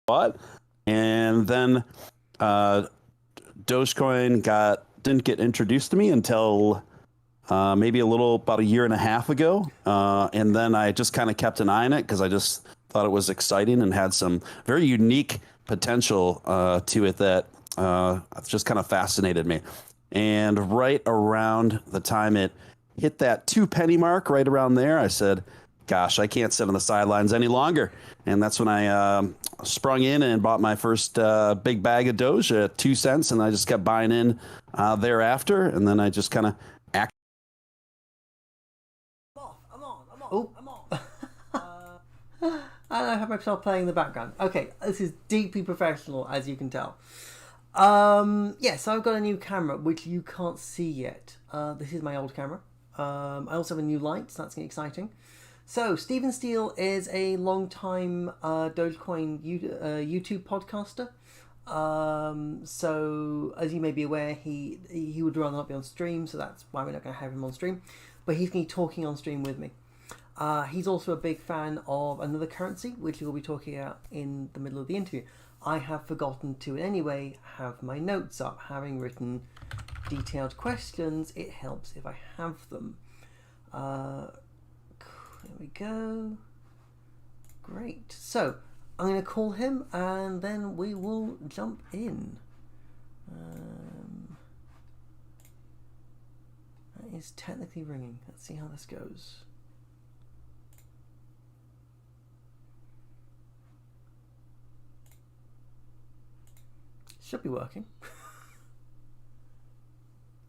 bought. And then Dogecoin didn't get introduced to me until maybe about a year and a half ago. And then I just kind of kept an eye on it because I just thought it was exciting and had some very unique potential to it that just kind of fascinated me. And right around the time it hit that 2 penny mark, right around there, I said, gosh, I can't sit on the sidelines any longer. And that's when I sprung in and bought my first big bag of Doge at 2 cents. And I just kept buying in thereafter. And then I just kind of Oh, and I have myself playing in the background. Okay, this is deeply professional, as you can tell. So I've got a new camera, which you can't see yet. This is my old camera. I also have a new light, so that's exciting. So, Stephen Steele is a long-time Dogecoin YouTube podcaster. So, as you may be aware, he would rather not be on stream, so that's why we're not going to have him on stream. But he's going to be talking on stream with me. He's also a big fan of another currency, which we'll be talking about in the middle of the interview. I have forgotten to, in any way, have my notes up. Having written detailed questions, it helps if I have them. There we go. Great. So, I'm going to call him, and then we will jump in. That is technically ringing. Let's see how this goes. Should be working.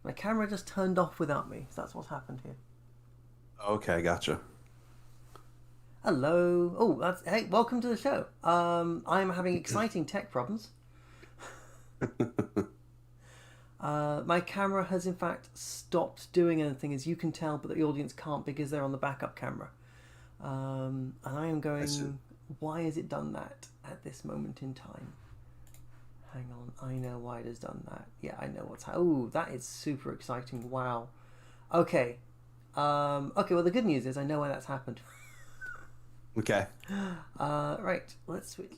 My camera just turned off without me, so that's what's happened here. Okay, gotcha. Hello. Oh, hey, welcome to the show. I'm having exciting tech problems. My camera has in fact stopped doing anything, as you can tell, but the audience can't because they're on the backup camera. And I am going, why has it done that at this moment in time? Hang on, I know why it has done that. Yeah, I know what's oh, that is super exciting. Wow. Okay. Okay, well, the good news is I know why that's happened. Okay. Right, let's switch.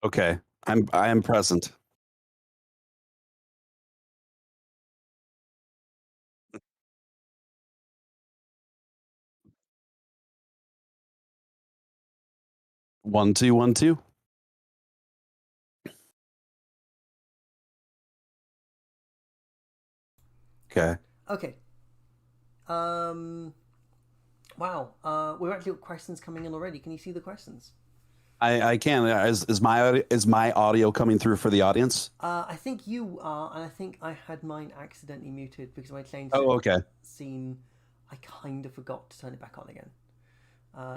Okay. I am present. One, two, 1, 2. Okay. Okay. Wow. We've actually got questions coming in already. Can you see the questions? I can. Is my audio coming through for the audience? I think you are, and I think I had mine accidentally muted because when I changed Oh, it. okay. Scene, I kind of forgot to turn it back on again.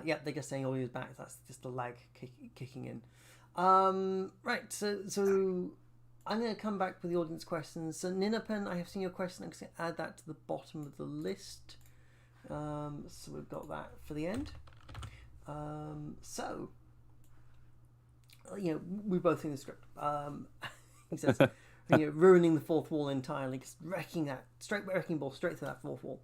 Yeah, they're just saying audio is back. That's just the lag kicking in. Right. So I'm going to come back with the audience questions. So Ninapen, I have seen your question. I'm going to add that to the bottom of the list. So we've got that for the end. So, you know, we both seen the script. He says, ruining the fourth wall entirely, just wrecking ball straight through that fourth wall.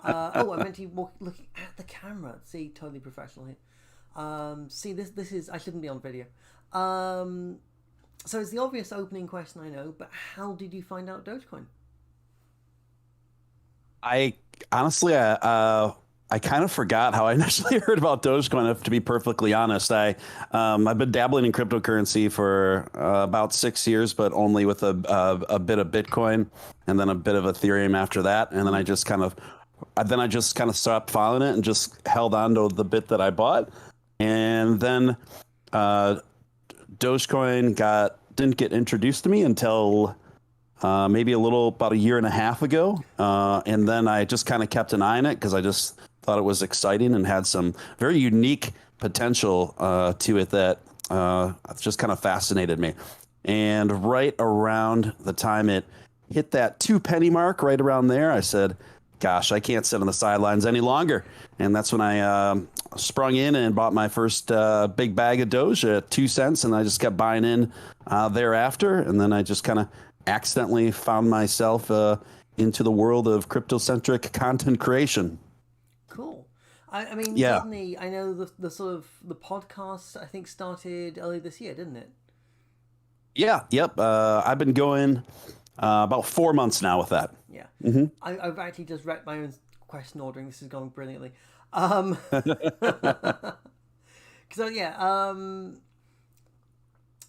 I meant to be looking at the camera. See, totally professional here. See, this is, I shouldn't be on video. So it's the obvious opening question, I know, but how did you find out Dogecoin? I honestly, I kind of forgot how I initially heard about Dogecoin. To be perfectly honest, I've been dabbling in cryptocurrency for about 6 years, but only with a bit of Bitcoin and then a bit of Ethereum after that, and then I just kind of stopped following it and just held on to the bit that I bought, and then Dogecoin didn't get introduced to me until maybe about a year and a half ago. And then I just kind of kept an eye on it because I just thought it was exciting and had some very unique potential to it that just kind of fascinated me. And right around the time it hit that 2 penny mark, right around there, I said, gosh, I can't sit on the sidelines any longer. And that's when I sprung in and bought my first big bag of Doge at 2 cents, and I just kept buying in thereafter. And then I just kind of accidentally found myself into the world of crypto-centric content creation. Cool. I mean, Yeah. certainly, I know the sort of the podcast, I think, started early this year, didn't it? Yeah. Yep. I've been going about 4 months now with that. Yeah. I've actually just read my own question ordering. This is going brilliantly. So yeah.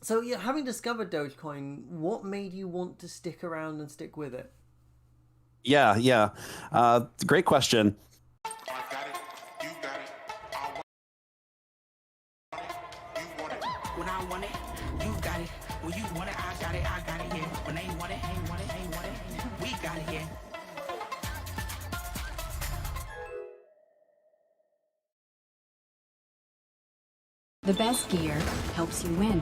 So yeah, having discovered Dogecoin, what made you want to stick around and stick with it? Yeah. Yeah. Great question. I got it, you got it, I want it, you want it. When I want it, you got it. When you want it, I got it, yeah. When they want it, ain't want it, ain't want it. We got it, yeah. The best gear helps you win.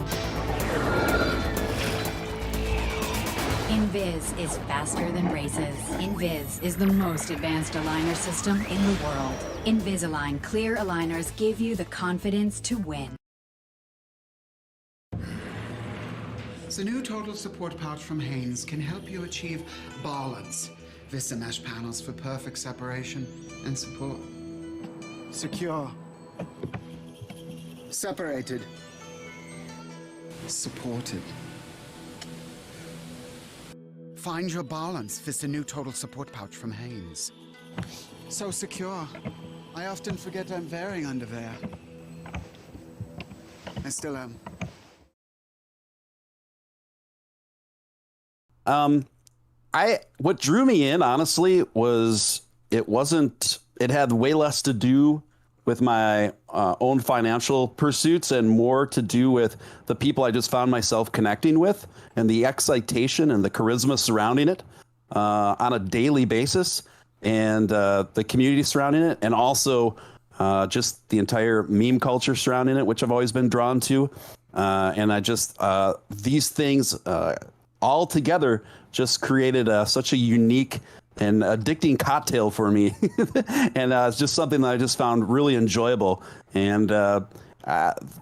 Invis is faster than races. Invis is the most advanced aligner system in the world. Invisalign clear aligners give you the confidence to win. The new total support pouch from Haynes can help you achieve balance. Vista mesh panels for perfect separation and support. Secure. Separated. Supported. Find your balance with the new total support pouch from Haynes. So secure. I often forget I'm wearing underwear. I still am. What drew me in, honestly, was it had way less to do with my own financial pursuits and more to do with the people I just found myself connecting with and the excitation and the charisma surrounding it on a daily basis, and the community surrounding it, and also just the entire meme culture surrounding it, which I've always been drawn to. And I just, these things all together just created such a unique and addicting cocktail for me. And it's just something that I just found really enjoyable. And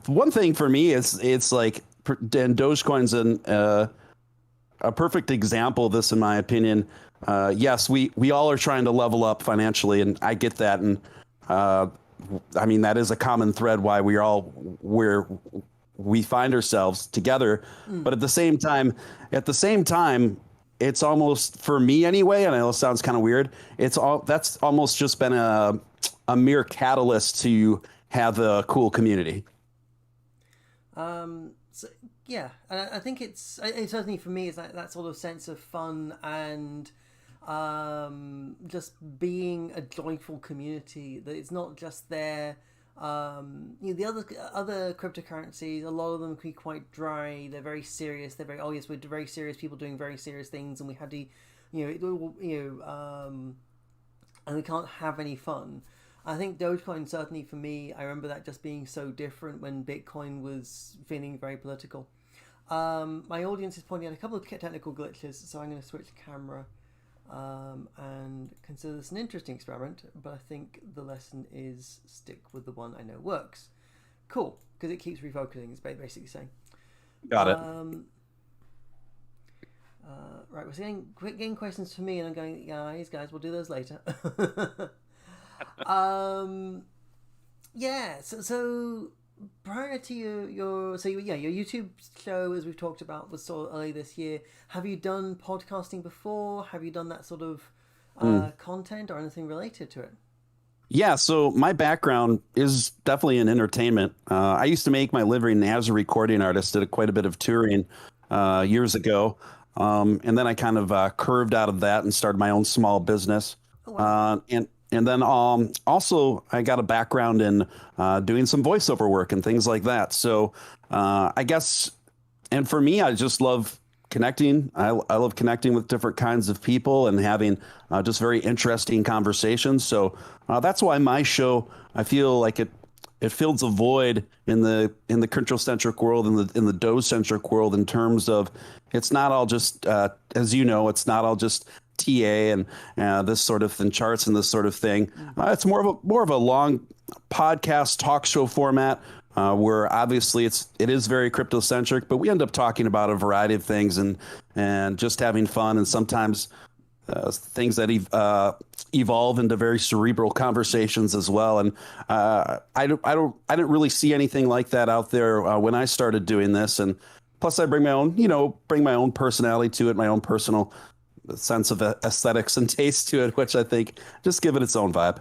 one thing for me is it's like, and Dogecoin's a perfect example of this, in my opinion. Yes, we all are trying to level up financially, and I get that. And I mean, that is a common thread why we find ourselves together. But at the same time, it's almost, for me anyway, and I know it sounds kind of weird, that's almost just been a mere catalyst to have a cool community. So, yeah, and I think it's certainly for me, it's that sort of sense of fun and just being a joyful community, that it's not just there. The other cryptocurrencies, a lot of them can be quite dry. They're very serious. They're very, oh yes, we're very serious people doing very serious things, and we had to, and we can't have any fun. I think Dogecoin, certainly for me, I remember that just being so different when Bitcoin was feeling very political. My audience is pointing out a couple of technical glitches, so I'm going to switch camera. And consider this an interesting experiment, but I think the lesson is stick with the one I know works. Cool, because it keeps refocusing, it's basically saying. Got it. Right, we're getting questions for me, and I'm going, guys, we'll do those later. Yeah, so prior to your YouTube show, as we've talked about, was sort of early this year. Have you done podcasting before? Have you done that sort of content or anything related to it? Yeah, so my background is definitely in entertainment. I used to make my living as a recording artist, did quite a bit of touring years ago. And then I kind of curved out of that and started my own small business. Oh, wow. And then also I got a background in doing some voiceover work and things like that. So I guess, and for me, I just love connecting. I love connecting with different kinds of people and having just very interesting conversations. So that's why my show, I feel like it fills a void in the crypto-centric world, in the Doge-centric world, in terms of it's not all just, as you know, it's not all just TA and this sort of thing, charts and this sort of thing. It's more of a long podcast talk show format. Where obviously it is very crypto centric, but we end up talking about a variety of things and just having fun, and sometimes things that evolve into very cerebral conversations as well. And I didn't really see anything like that out there when I started doing this. And plus, I bring my own personality to it, my own personal sense of aesthetics and taste to it, which I think just give it its own vibe.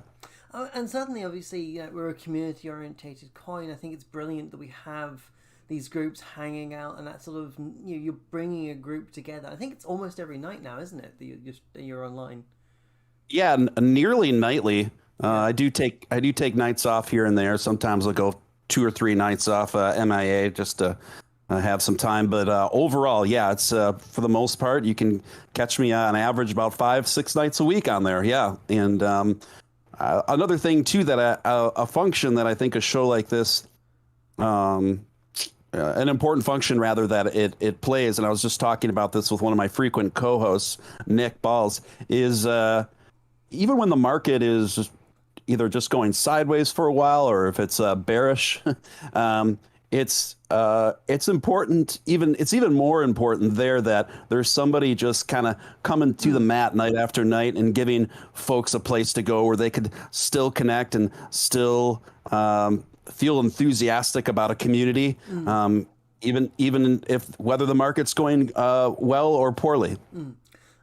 And certainly, obviously, we're a community-orientated coin. I think it's brilliant that we have these groups hanging out, and that sort of you're bringing a group together. I think it's almost every night now, isn't it? That you're online. Yeah, nearly nightly. I do take nights off here and there. Sometimes I'll go 2 or 3 nights off MIA just to have some time. But overall, yeah, it's for the most part you can catch me on average about 5-6 nights a week on there. Yeah, and. Another thing too that a function that I think a show like this, an important function rather that it plays, and I was just talking about this with one of my frequent co-hosts, Nick Balls, is even when the market is either just going sideways for a while or if it's bearish, it's important. It's even more important there that there's somebody just kind of coming to the mat night after night and giving folks a place to go where they could still connect and still feel enthusiastic about a community, even if whether the market's going well or poorly.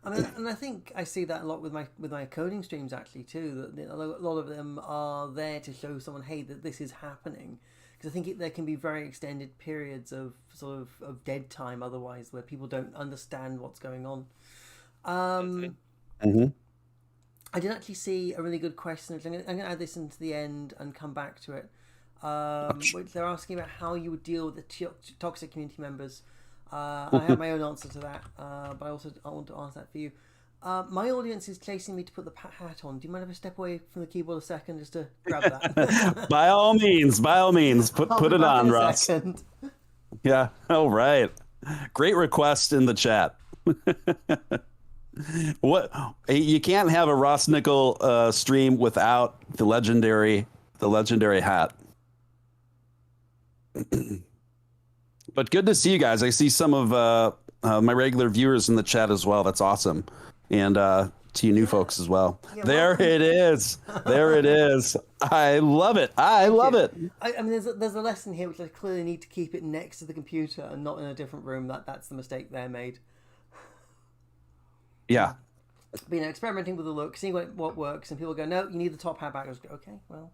I mean, and I think I see that a lot with my coding streams actually too. That a lot of them are there to show someone, hey, that this is happening. Because I think there can be very extended periods of sort of dead time otherwise, where people don't understand what's going on. I did actually see a really good question. I'm going to add this into the end and come back to it. Which they're asking about how you would deal with the toxic community members. I have my own answer to that, but I want to ask that for you. My audience is chasing me to put the hat on. Do you mind if I step away from the keyboard a second just to grab that? By all means, put it on, Ross. Yeah. All right. Great request in the chat. What you can't have a Ross Nickel stream without the legendary hat. But good to see you guys. I see some of my regular viewers in the chat as well. That's awesome. And to you new folks as well. Yeah, there it is. There it is. I love it. I love it. I mean, there's a lesson here which I clearly need to keep it next to the computer and not in a different room. That's the mistake they made. Yeah. But, experimenting with the look, seeing what works, and people go, no, you need the top hat back. I was okay, well...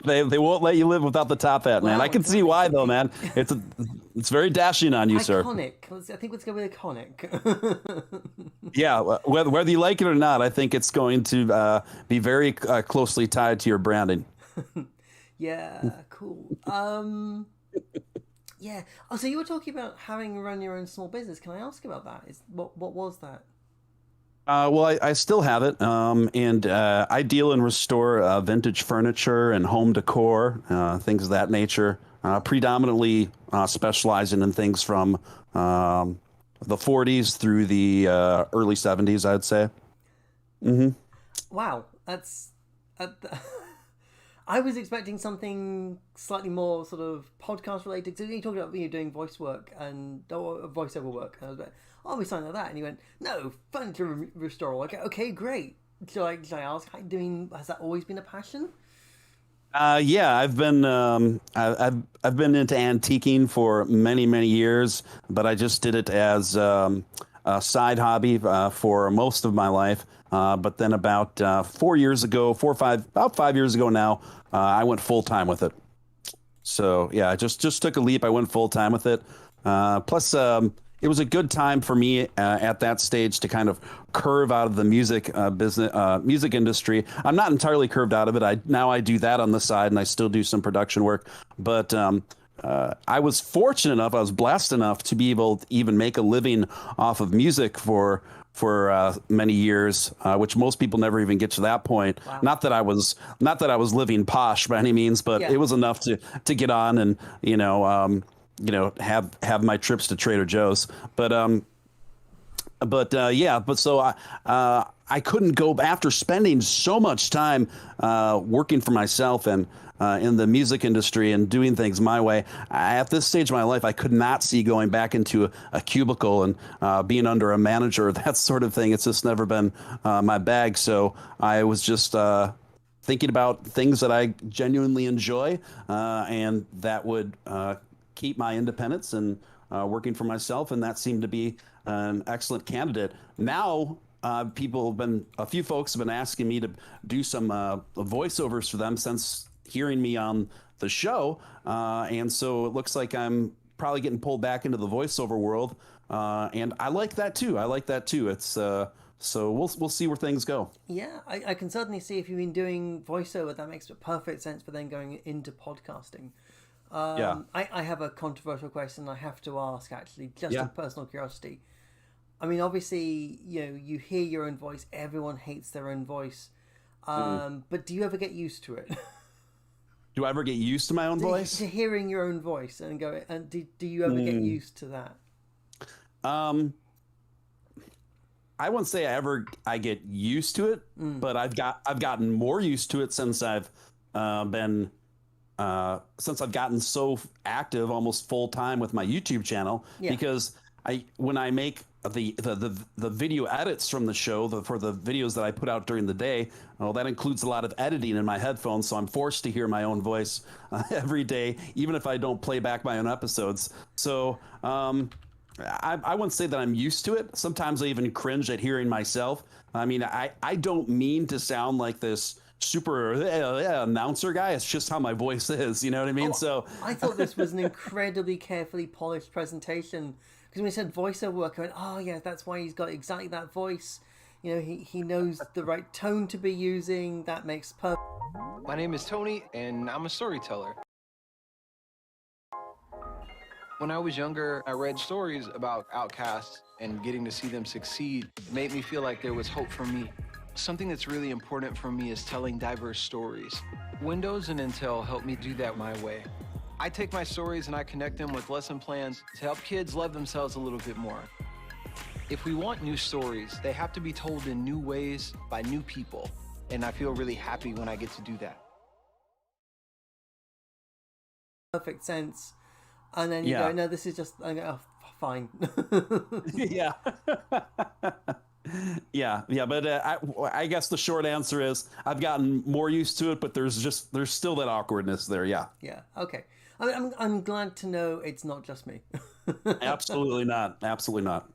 They won't let you live without the top hat, man. I can see why, though, man. It's very dashing on you, sir. Iconic. I think let's go with iconic. Yeah, whether you like it or not, I think it's going to be very closely tied to your branding. Yeah, cool. Yeah. Oh, so you were talking about having run your own small business. Can I ask about that? What was that? Well, I still have it, and I deal and restore vintage furniture and home decor, things of that nature, predominantly specializing in things from the 40s through the early 70s, I'd say. Mm-hmm. Wow, that's... I was expecting something slightly more sort of podcast related. So you talked about doing voice work and voiceover work. And I was like, oh, we signed like that. And you went, no, furniture restoral. Okay, great. Should I ask, has that always been a passion? Yeah, I've been into antiquing for many years, but I just did it as a side hobby for most of my life. But then about 4 years ago, about 5 years ago now, I went full time with it. So yeah, I just took a leap. I went full time with it. Plus, it was a good time for me at that stage to kind of curve out of the music music industry. I'm not entirely curved out of it. I do that on the side, and I still do some production work. But I was fortunate enough, I was blessed enough to be able to even make a living off of music for many years, which most people never even get to that point. Wow. Not that I was living posh by any means, but yeah. It was enough to get on and have my trips to Trader Joe's. But But yeah, but so I couldn't go after spending so much time working for myself and in the music industry and doing things my way. At this stage of my life, I could not see going back into a cubicle and being under a manager, that sort of thing. It's just never been my bag. So I was just thinking about things that I genuinely enjoy and that would keep my independence and working for myself. And that seemed to be an excellent candidate. Now, a few folks have been asking me to do some voiceovers for them since hearing me on the show. And so it looks like I'm probably getting pulled back into the voiceover world. And I like that too. It's so we'll see where things go. Yeah, I can certainly see if you've been doing voiceover, that makes perfect sense for then going into podcasting. Yeah. I have a controversial question I have to ask, actually, just Yeah. of personal curiosity. I mean, obviously, you hear your own voice. Everyone hates their own voice. But do you ever get used to it? Do I ever get used to my own voice? To hearing your own voice and go, and do you ever get used to that? I wouldn't say I get used to it, but I've gotten more used to it since I've been since I've gotten so active, almost full time with my YouTube channel. Yeah. Because when I make the video edits from the show for the videos that I put out during the day, well, that includes a lot of editing in my headphones, so I'm forced to hear my own voice every day, even if I don't play back my own episodes. So I wouldn't say that I'm used to it. Sometimes I even cringe at hearing myself. I mean, I don't mean to sound like this super announcer guy. It's just how my voice is. You know what I mean? So I thought this was an incredibly carefully polished presentation, because when he said voiceover work, I went, oh yeah, that's why he's got exactly that voice. He knows the right tone to be using. That makes perfect. My name is Tony, and I'm a storyteller. When I was younger, I read stories about outcasts, and getting to see them succeed made me feel like there was hope for me. Something that's really important for me is telling diverse stories. Windows and Intel help me do that my way. I take my stories and I connect them with lesson plans to help kids love themselves a little bit more. If we want new stories, they have to be told in new ways by new people, and I feel really happy when I get to do that. Perfect sense. And then you go, no, this is just, I go, oh, fine. yeah. Yeah, but I guess the short answer is I've gotten more used to it, but there's still that awkwardness there. Yeah. Yeah. Okay. I'm glad to know it's not just me. Absolutely not. Absolutely not.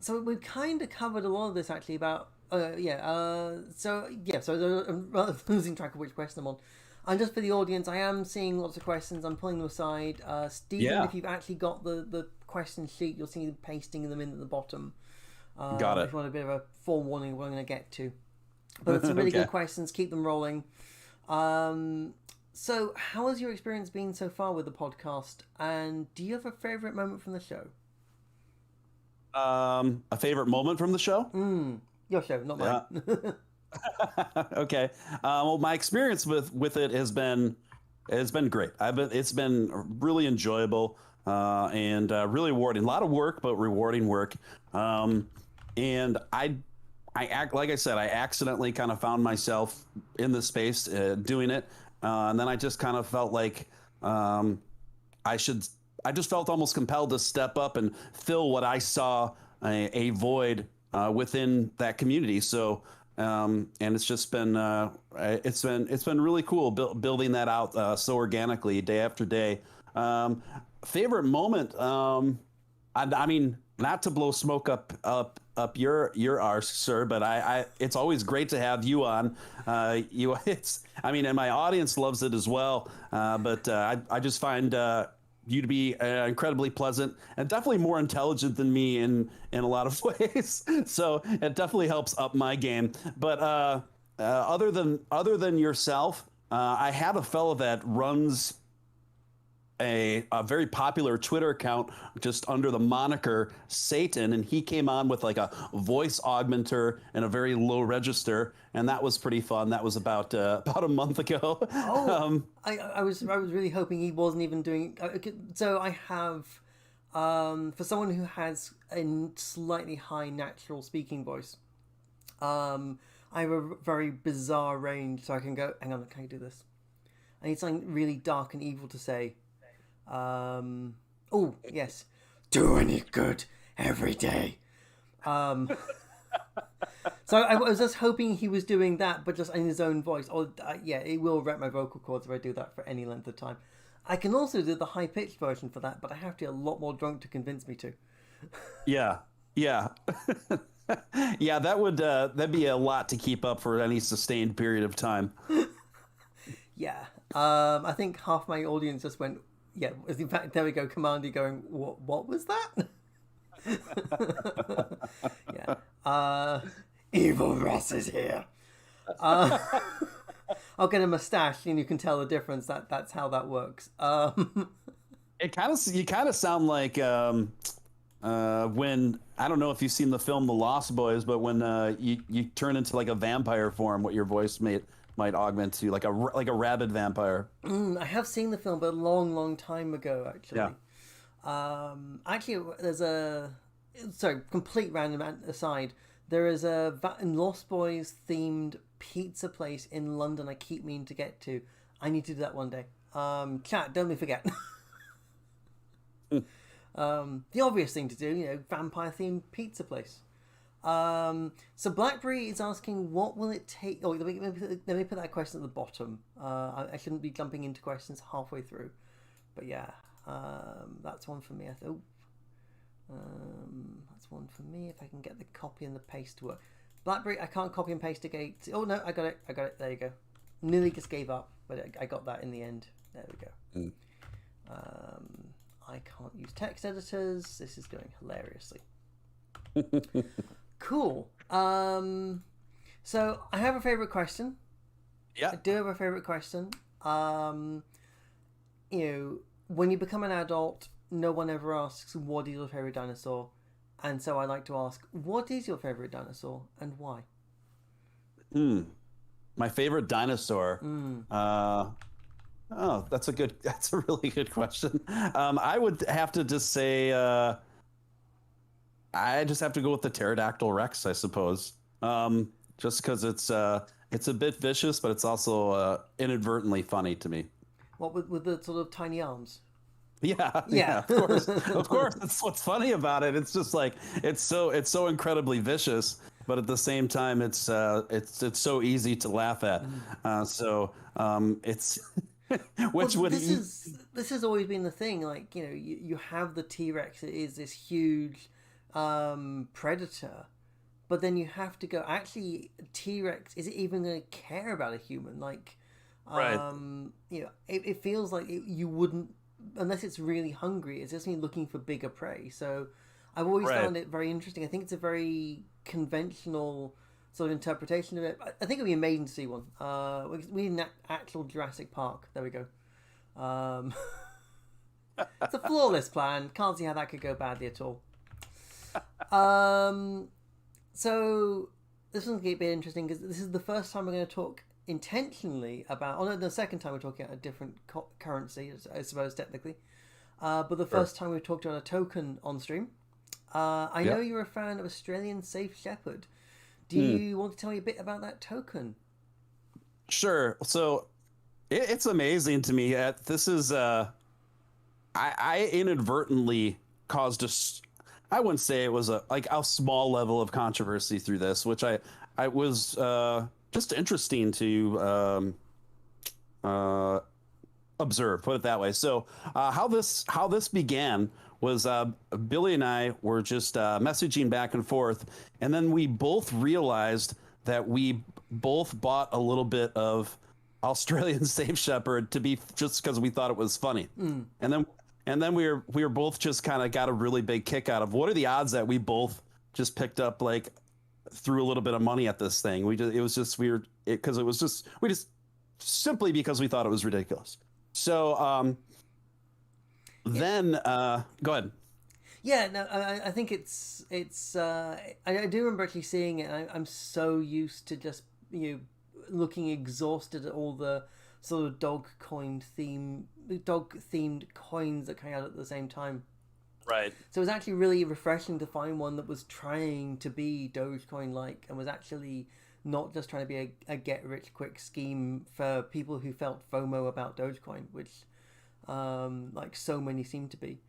So we've kind of covered a lot of this actually about so I'm rather losing track of which question I'm on. And just for the audience, I am seeing lots of questions. I'm pulling them aside. Stephen, if you've actually got the question sheet, you'll see them pasting them in at the bottom. Got it. If you want a bit of a forewarning of what I'm going to get to. But it's some really good questions. Keep them rolling. So how has your experience been so far with the podcast? And do you have a favourite moment from the show? A favorite moment from the show? Your show, not mine. Okay. Well, my experience with it has been great. It's been really enjoyable and really rewarding. A lot of work, but rewarding work. And I like I said, I accidentally kind of found myself in this space doing it, and then I just kind of felt like I just felt almost compelled to step up and fill what I saw a void within that community. So. And it's just been it's been really cool building that out so organically day after day. Favorite moment? I mean, not to blow smoke up your arse, sir, but it's always great to have you on. And my audience loves it as well. But I just find you to be incredibly pleasant and definitely more intelligent than me in a lot of ways. So it definitely helps up my game. But other than yourself, I had a fellow that runs a very popular Twitter account just under the moniker Satan, and he came on with like a voice augmenter and a very low register, and that was pretty fun. That was about a month ago. Oh, I was really hoping he wasn't even doing. So I have for someone who has a slightly high natural speaking voice, I have a very bizarre range, so I can go. Hang on, can I do this? I need something really dark and evil to say. Oh yes, do any good every day. So I was just hoping he was doing that, but just in his own voice. Or yeah, it will wreck my vocal cords if I do that for any length of time. I can also do the high pitched version for that, but I have to get a lot more drunk to convince me to. Yeah, yeah, yeah. That'd be a lot to keep up for any sustained period of time. Yeah, I think half my audience just went. Yeah, in fact, there we go. Commandy going. What was that? Yeah. Evil Ross is here. I'll get a mustache and you can tell the difference. That's how that works. You kind of sound like when, I don't know if you've seen the film The Lost Boys, but when you turn into like a vampire form, what your voice might augment to like a rabid vampire. I have seen the film, but a long time ago actually. Yeah. Actually, there's a complete random aside. There is a Lost Boys themed pizza place in London I keep meaning to get to. I need to do that one day. Chat, don't let me forget. The obvious thing to do, vampire themed pizza place. So Blackberry is asking, what will it take? Oh, let me put that question at the bottom. I shouldn't be jumping into questions halfway through, but yeah, that's one for me. I thought. That's one for me. If I can get the copy and the paste to work. Blackberry, I can't copy and paste a gate. Oh no, I got it. There you go. Nearly just gave up, but I got that in the end. There we go. I can't use text editors. This is going hilariously. Cool. So I have a favorite question. Yeah. I do have a favorite question. When you become an adult, no one ever asks, what is your favorite dinosaur? And so I like to ask, what is your favorite dinosaur and why? My favorite dinosaur. That's a really good question. I would have to just say, I just have to go with the pterodactyl Rex, I suppose. Just because it's a bit vicious, but it's also inadvertently funny to me. What with the sort of tiny arms? Yeah, of course, of course. That's what's funny about it. It's just like it's so incredibly vicious, but at the same time, it's so easy to laugh at. It's this has always been the thing. Like you have the T-Rex. It is this huge predator, but then you have to go. Actually, T-Rex, is it even going to care about a human? Like, right. It feels like you wouldn't. Unless it's really hungry, it's just me looking for bigger prey. So I've always found it very interesting. I think it's a very conventional sort of interpretation of it. I think it'd be amazing to see one. We need an actual Jurassic Park. There we go. It's a flawless plan. Can't see how that could go badly at all. So this one's going to be interesting because this is the first time we're going to talk intentionally about. Oh no, the second time we're talking about a different currency, I suppose technically. But the first time we talked about a token on stream. I know you're a fan of Australian Safe Shepherd. Do you want to tell me a bit about that token? Sure. So it's amazing to me. This is I inadvertently caused I wouldn't say it was a small level of controversy through this, which I was just interesting to observe, put it that way. So how this began was Billy and I were just messaging back and forth, and then we both realized that we both bought a little bit of Australian Safe Shepherd to be just because we thought it was funny, and then we were both just kind of got a really big kick out of what are the odds that we both just picked up threw a little bit of money at this thing. It was just weird because we just simply because we thought it was ridiculous. So then go ahead. Yeah, no, I think it's I do remember actually seeing it. I'm so used to just looking exhausted at all the sort of dog themed coins that came out at the same time. Right. So it was actually really refreshing to find one that was trying to be Dogecoin-like and was actually not just trying to be a get-rich-quick scheme for people who felt FOMO about Dogecoin, which like so many seem to be.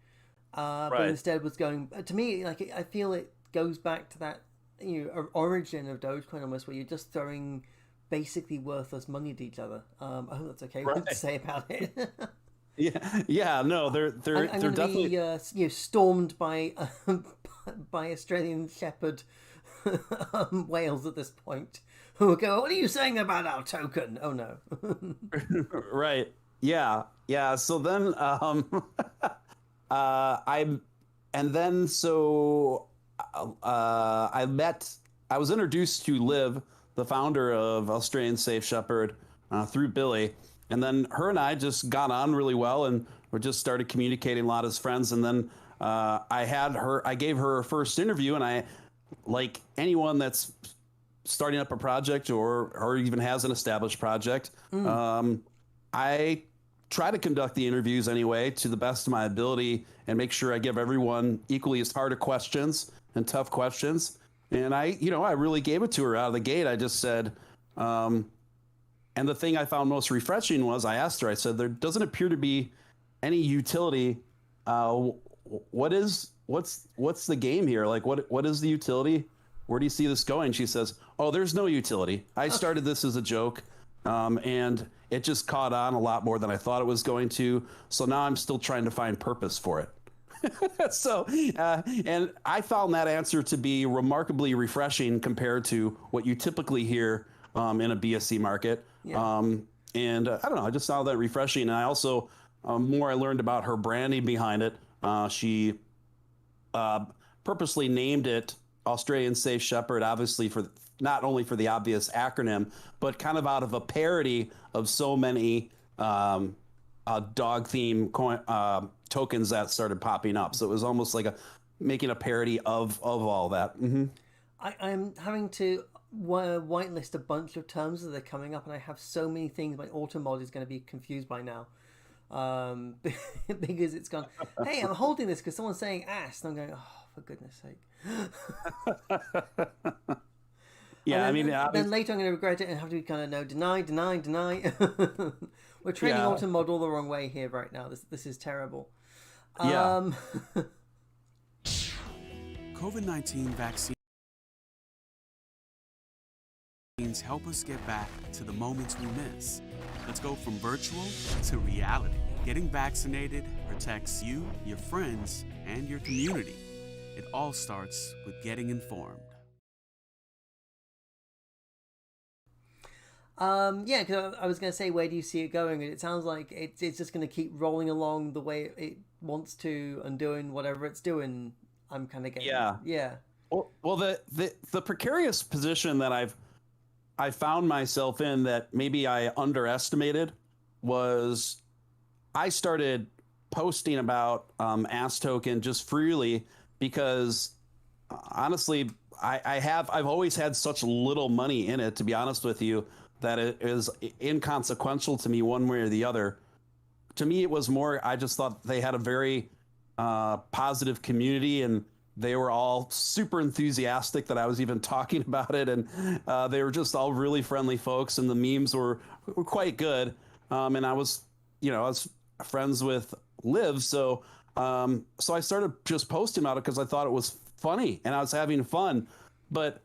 But instead was going, to me, like I feel it goes back to that origin of Dogecoin almost, where you're just throwing basically worthless money at each other. I hope that's okay what to say about it. Yeah, no, they're definitely be, stormed by by Australian Shepherd whales at this point, who will go, "What are you saying about our token?" Oh no. right. Yeah. So then, I was introduced to Liv, the founder of Australian Safe Shepherd, through Billy. And then her and I just got on really well, and we just started communicating a lot as friends. And then I gave her her first interview, and I, like anyone that's starting up a project or even has an established project, I try to conduct the interviews anyway to the best of my ability and make sure I give everyone equally as hard of questions and tough questions. And I really gave it to her out of the gate. I just said, and the thing I found most refreshing was I asked her, I said, there doesn't appear to be any utility. What's the game here? Like, what is the utility? Where do you see this going? She says, oh, there's no utility. I started this as a joke, and it just caught on a lot more than I thought it was going to. So now I'm still trying to find purpose for it. So, and I found that answer to be remarkably refreshing compared to what you typically hear in a BSC market. Yeah. And I don't know, I just found that refreshing. And I also, more I learned about her branding behind it. She purposely named it Australian Safe Shepherd, obviously for not only for the obvious acronym, but kind of out of a parody of so many dog theme tokens that started popping up. So it was almost like making a parody of all that. Mm-hmm. I'm having to whitelist a bunch of terms that are coming up, and I have so many things. My automod is going to be confused by now, because it's gone, hey, I'm holding this because someone's saying ass, and I'm going, oh, for goodness sake. Yeah, then later I'm going to regret it and have to kind of deny. We're training automod all the wrong way here right now. This is terrible. Yeah. COVID-19 vaccines help us get back to the moments we miss. Let's go from virtual to reality. Getting vaccinated protects you, your friends, and your community. It all starts with getting informed. Because I was going to say, where do you see it going? And it sounds like it's just going to keep rolling along the way it wants to and doing whatever it's doing. I'm kind of getting. Yeah. Well, the precarious position that I found myself in that maybe I underestimated was I started posting about Ass Token just freely because honestly, I've always had such little money in it, to be honest with you, that it is inconsequential to me one way or the other. To me, it was more, I just thought they had a very positive community, and they were all super enthusiastic that I was even talking about it. And they were just all really friendly folks, and the memes were quite good. And I was friends with Liv. So I started just posting about it because I thought it was funny and I was having fun. But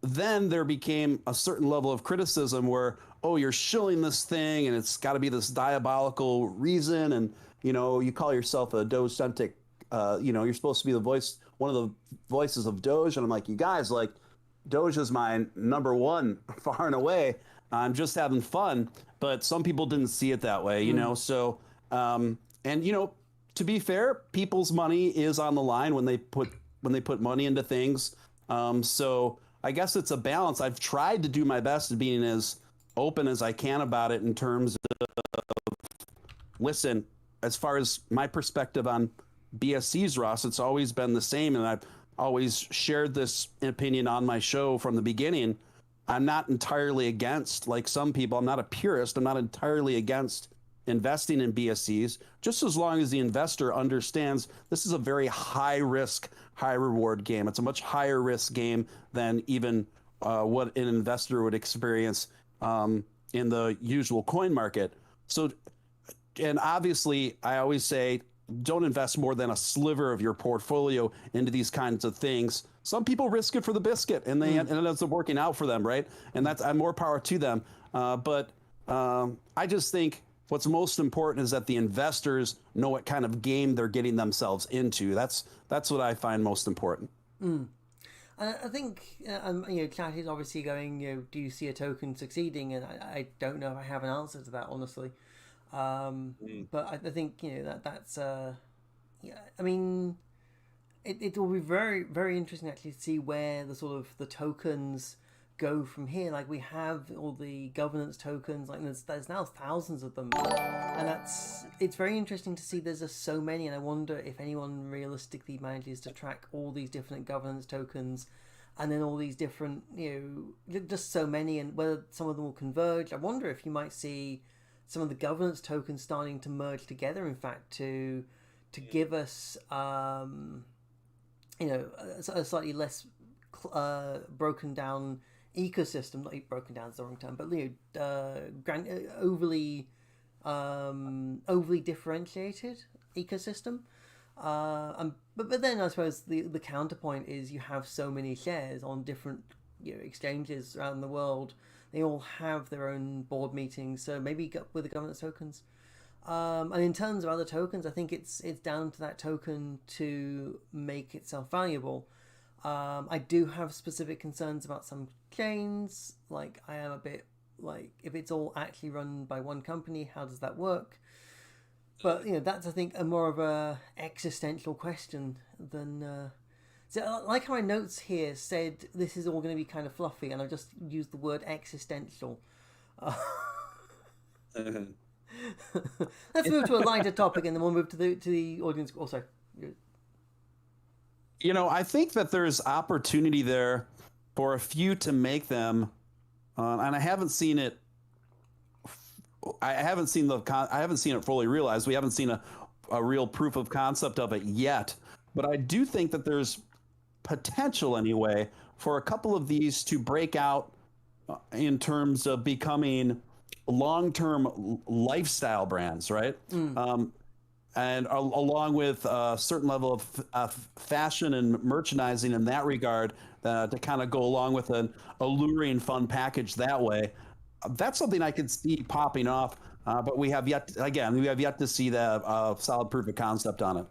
then there became a certain level of criticism where, oh, you're shilling this thing and it's got to be this diabolical reason. And, you call yourself a Doge-centric, you're supposed to be one of the voices of Doge. And I'm like, you guys, like, Doge is my number one far and away. I'm just having fun. But some people didn't see it that way, So, to be fair, people's money is on the line when they put money into things. So I guess it's a balance. I've tried to do my best at being as open as I can about it in terms of, listen, as far as my perspective on BSC's, Ross, it's always been the same. And I've always shared this opinion on my show from the beginning. I'm not entirely against, like some people, I'm not a purist. I'm not entirely against investing in BSCs, just as long as the investor understands this is a very high risk, high reward game. It's a much higher risk game than even what an investor would experience in the usual coin market. So, and obviously, I always say, don't invest more than a sliver of your portfolio into these kinds of things. Some people risk it for the biscuit, and they and it ends up working out for them, right? And that's more power to them. But I just think what's most important is that the investors know what kind of game they're getting themselves into. That's what I find most important. I think chat is obviously going. Do you see a token succeeding? And I don't know if I have an answer to that, honestly. But I think that's yeah. I mean, it will be very, very interesting actually to see where the sort of the tokens go from here. Like, we have all the governance tokens, like there's now thousands of them, and it's very interesting to see there's just so many. And I wonder if anyone realistically manages to track all these different governance tokens, and then all these different just so many, and whether some of them will converge. I wonder if you might see some of the governance tokens starting to merge together, in fact, to give us a slightly less broken down ecosystem. Not broken down is the wrong term, but overly differentiated ecosystem. But then I suppose the counterpoint is you have so many shares on different exchanges around the world. They all have their own board meetings, so maybe with the governance tokens. And in terms of other tokens, I think it's down to that token to make itself valuable. I do have specific concerns about some chains. Like, I am a bit like, if it's all actually run by one company, how does that work? But that's, I think, a more of a existential question than. So, like how my notes here said, this is all going to be kind of fluffy, and I just used the word existential. Let's move to a lighter topic, and then we'll move to the audience. Also, I think that there's opportunity there for a few to make them, and I haven't seen it. I haven't seen it fully realized. We haven't seen a real proof of concept of it yet. But I do think that there's potential, anyway, for a couple of these to break out in terms of becoming long-term lifestyle brands, right? And along with a certain level of fashion and merchandising in that regard, to kind of go along with an alluring, fun package that way. That's something I could see popping off, but we have yet to see the solid proof of concept on it.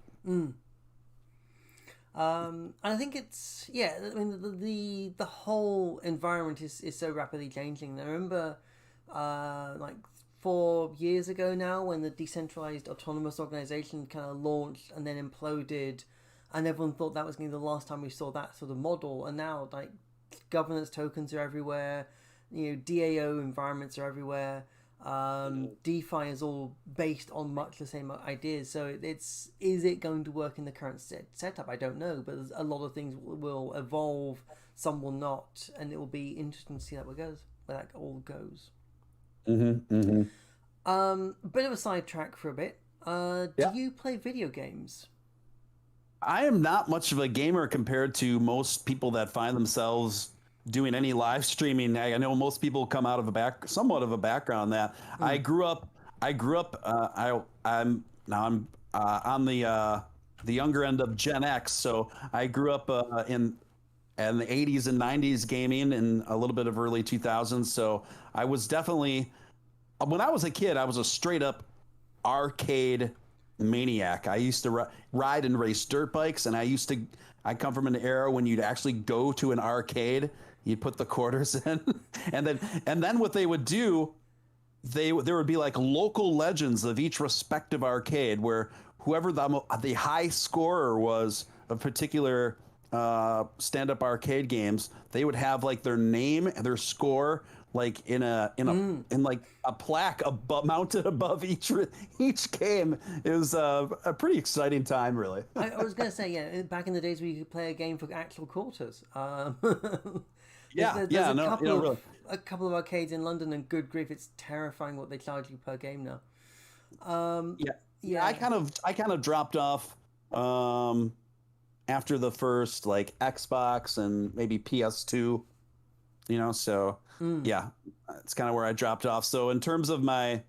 I think it's I mean, the whole environment is so rapidly changing. I remember like 4 years ago now, when the decentralized autonomous organization kind of launched and then imploded, and everyone thought that was going to be the last time we saw that sort of model. And now, like, governance tokens are everywhere, DAO environments are everywhere. DeFi is all based on much the same ideas. So is it going to work in the current setup? I don't know, but there's a lot of things will evolve, some will not, and it will be interesting to see where that all goes. Bit of a sidetrack for a bit. Do you play video games? I am not much of a gamer compared to most people that find themselves doing any live streaming. I know most people come out of somewhat of a background that I grew up. I'm on the younger end of Gen X, so I grew up in the 80s and 90s gaming and a little bit of early 2000s. So I was definitely, when I was a kid, I was a straight up arcade maniac. I used to ride and race dirt bikes, and I come from an era when you'd actually go to an arcade, you'd put the quarters in, and then what they would do, there would be like local legends of each respective arcade, where whoever the high scorer was of particular stand-up arcade games, they would have like their name and their score like in like a plaque mounted above each game. It was a pretty exciting time, really. I was going to say, back in the days where you could play a game for actual quarters. There's a couple of arcades in London, and good grief, it's terrifying what they charge you per game now. Yeah. I kind of dropped off after the first like Xbox and maybe PS2, so yeah, it's kind of where I dropped off. So in terms of I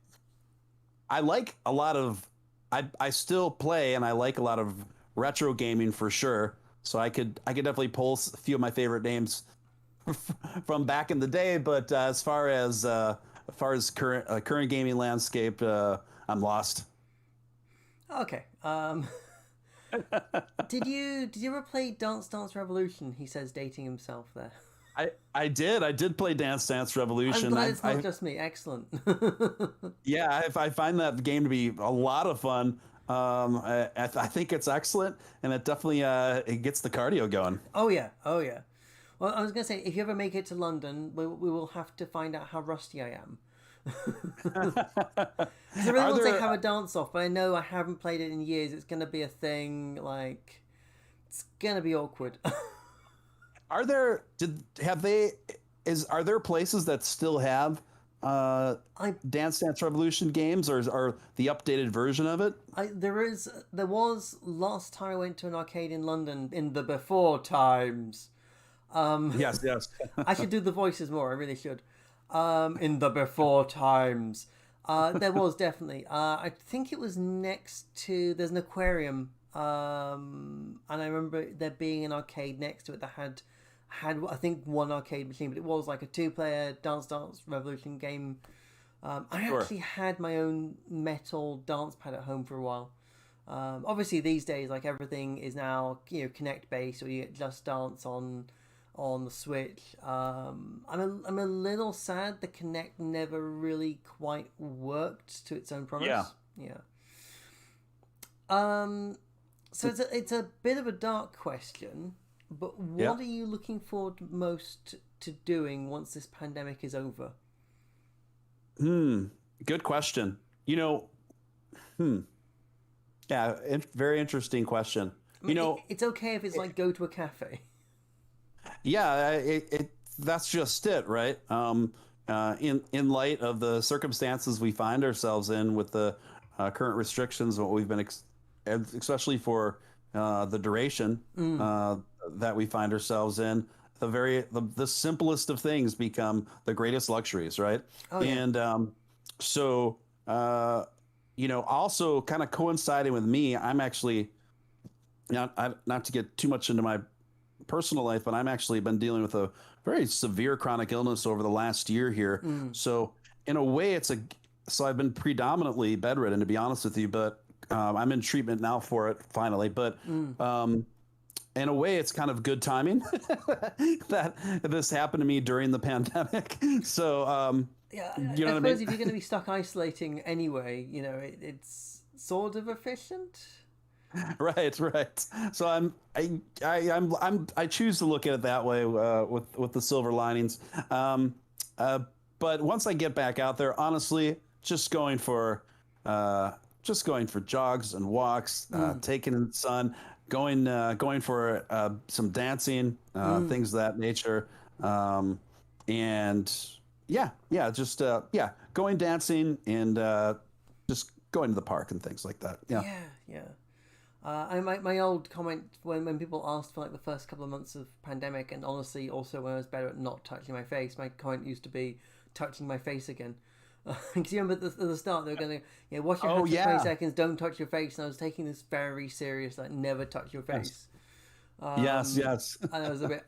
like a lot of, I still play and I like a lot of retro gaming for sure. So I could definitely pull a few of my favorite names from back in the day. But as far as current gaming landscape, I'm lost. Okay. Did you ever play Dance Dance Revolution? He says, dating himself there. I did play Dance Dance Revolution. I'm glad it's not just me. Excellent. Yeah, I find that game to be a lot of fun. I think it's excellent, and it definitely it gets the cardio going. Oh yeah. Well, I was gonna say, if you ever make it to London, we will have to find out how rusty I am. I really want to have a dance off, but I know I haven't played it in years. It's gonna be a thing. Like, it's gonna be awkward. Are there places that still have Dance Dance Revolution games, or the updated version of it? There was last time I went to an arcade in London in the before times. Yes. I should do the voices more. I really should. In the before times, there was definitely. I think it was next to. There's an aquarium, and I remember there being an arcade next to it that had I think one arcade machine, but it was like a 2-player Dance Dance Revolution game. I actually had my own metal dance pad at home for a while. Obviously these days, like, everything is now Kinect based, or you get Just Dance on the Switch. I'm a little sad the Kinect never really quite worked to its own promise. Yeah. So it's a bit of a dark question. But what are you looking forward most to doing once this pandemic is over? Good question. Yeah, very interesting question. It's okay if it's like go to a cafe. Yeah, that's just it, right? In light of the circumstances we find ourselves in with the current restrictions, what we've been, especially for the duration that we find ourselves in, the simplest of things become the greatest luxuries, right? Oh, yeah. And so also kind of coinciding with me, I'm actually not to get too much into my personal life, but I'm actually been dealing with a very severe chronic illness over the last year here. So in a way, so I've been predominantly bedridden, to be honest with you, but I'm in treatment now for it finally. But in a way, it's kind of good timing that this happened to me during the pandemic. So yeah, I suppose if you're going to be stuck isolating anyway, it's sort of efficient. Right. So I choose to look at it that way with the silver linings. But once I get back out there, honestly, just going for jogs and walks, taking in the sun, going for some dancing, things of that nature, and just going dancing and just going to the park and things like that. Yeah. My old comment when people asked for like the first couple of months of pandemic, and honestly also when I was better at not touching my face, my comment used to be touching my face again. Because you remember at the start they were going to wash your hands for 20 seconds, don't touch your face, and I was taking this very serious, like, never touch your face. Yes. And I was a bit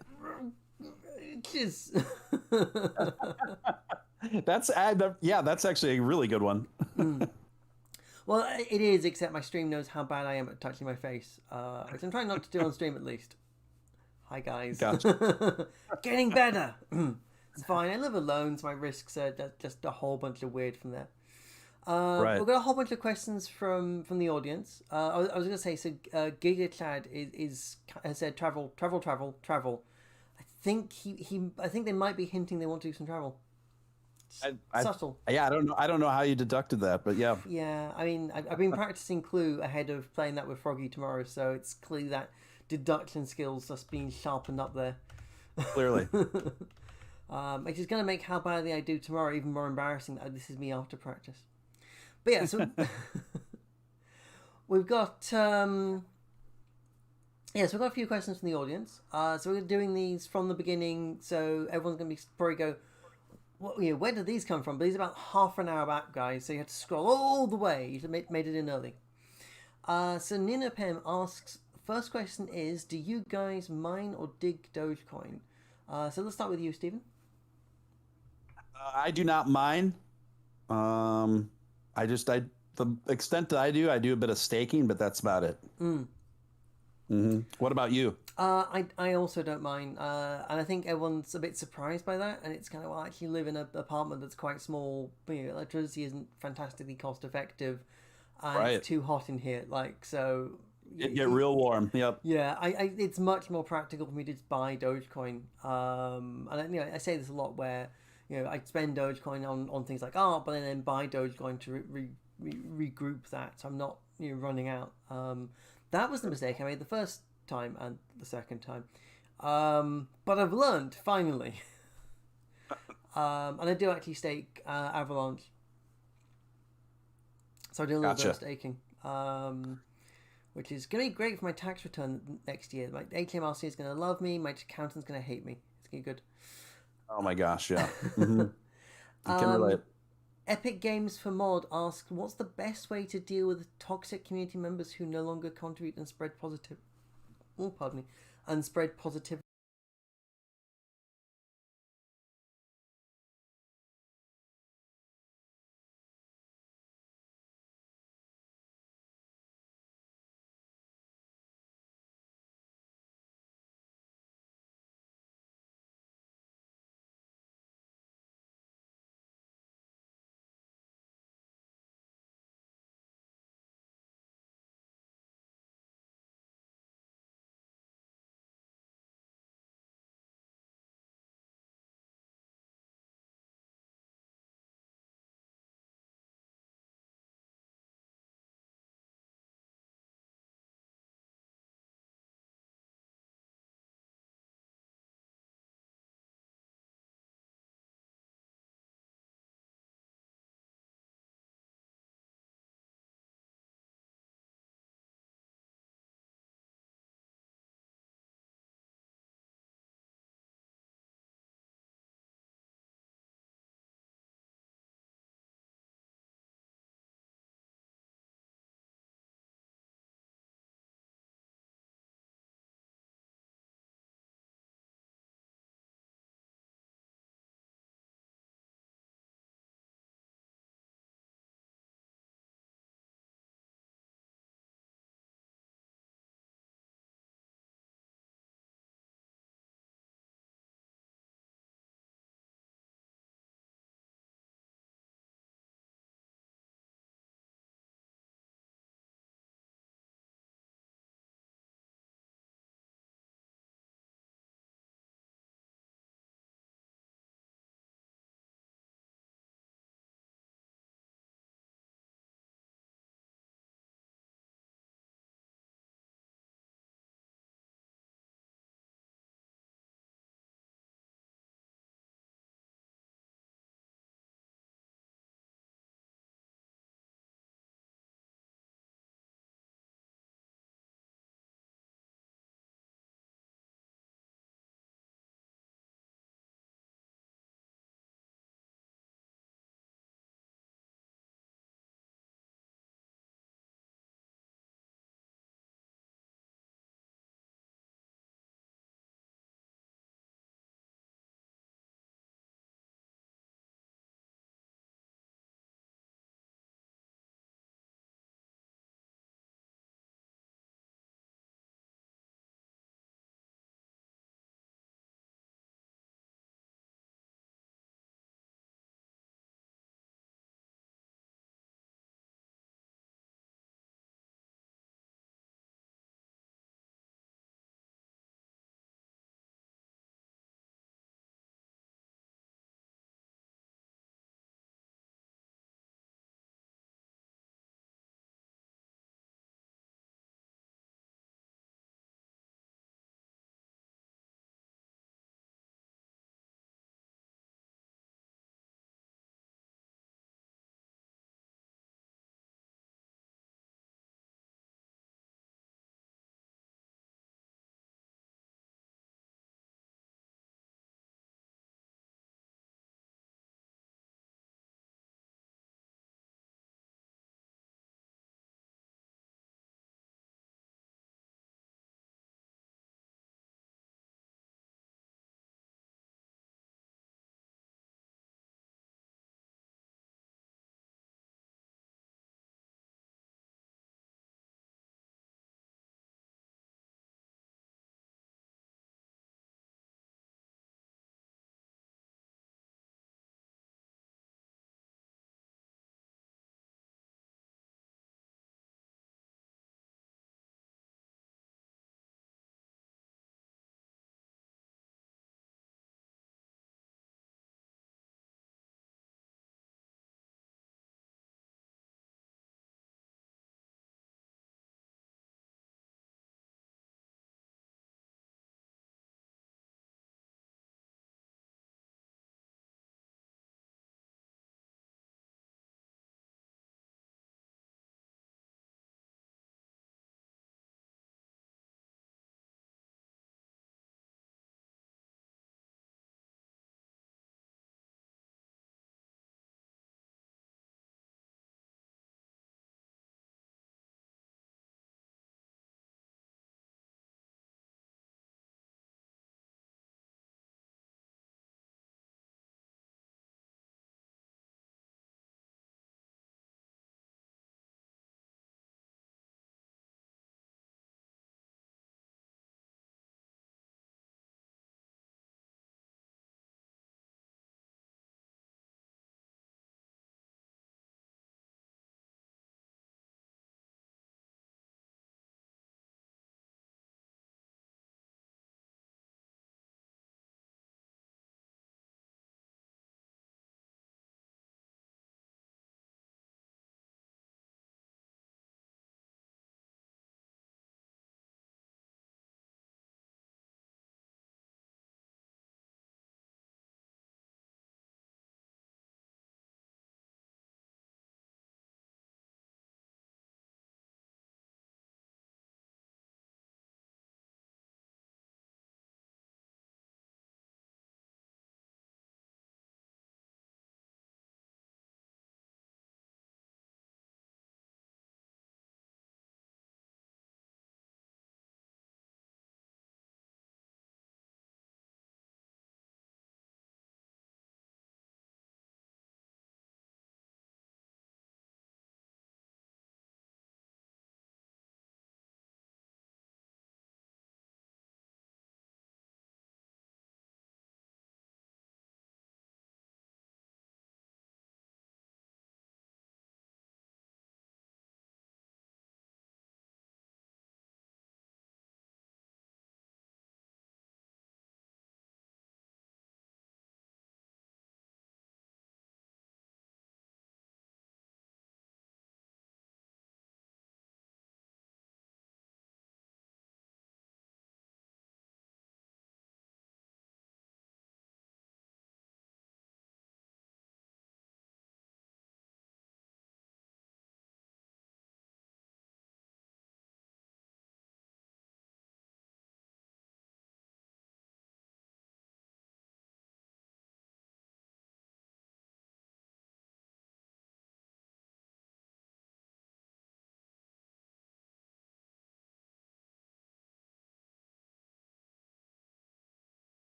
that's actually a really good one. Well, it is, except my stream knows how bad I am at touching my face, which I'm trying not to do on stream at least. Hi guys. Gotcha. Getting better. It's fine. I live alone, so my risks are just a whole bunch of weird from there. Right. We've got a whole bunch of questions from the audience. I was going to say, so Giga Chad has said travel. I think I think they might be hinting they want to do some travel. Subtle. Yeah, I don't know how you deducted that, but yeah. Yeah, I mean, I've been practicing Clue ahead of playing that with Froggy tomorrow, so it's clear that deduction skills just being sharpened up there. Clearly. Which is going to make how badly I do tomorrow even more embarrassing that this is me after practice. But yeah, so we've got so we've got a few questions from the audience. So we're doing these from the beginning, so everyone's going to be probably go, where did these come from? But these are about half an hour back, guys, so you have to scroll all the way. You made it in early. So Nina Pem asks, first question is, do you guys mine or dig Dogecoin? So let's start with you, Stephen. I do not mine. The extent that I do a bit of staking, but that's about it. What about you? I also don't mind, and I think everyone's a bit surprised by that. And it's kind of, well, I actually live in an apartment that's quite small. Electricity isn't fantastically cost effective, and it's too hot in here. Like, so it get real warm. Yep. Yeah, it's much more practical for me to just buy Dogecoin. And I say this a lot where I spend Dogecoin on things like art, but then buy Dogecoin to regroup that, so I'm not running out. That was the mistake I made the first time and the second time. But I've learned, finally. And I do actually stake Avalanche. So I do a little bit of staking. Which is going to be great for my tax return next year. My HMRC is going to love me. My accountant's going to hate me. It's going to be good. Oh my gosh, yeah. Mm-hmm. I can relate. Epic Games for Mod asked, what's the best way to deal with toxic community members who no longer contribute and spread positive... Oh, pardon me. And spread positivity?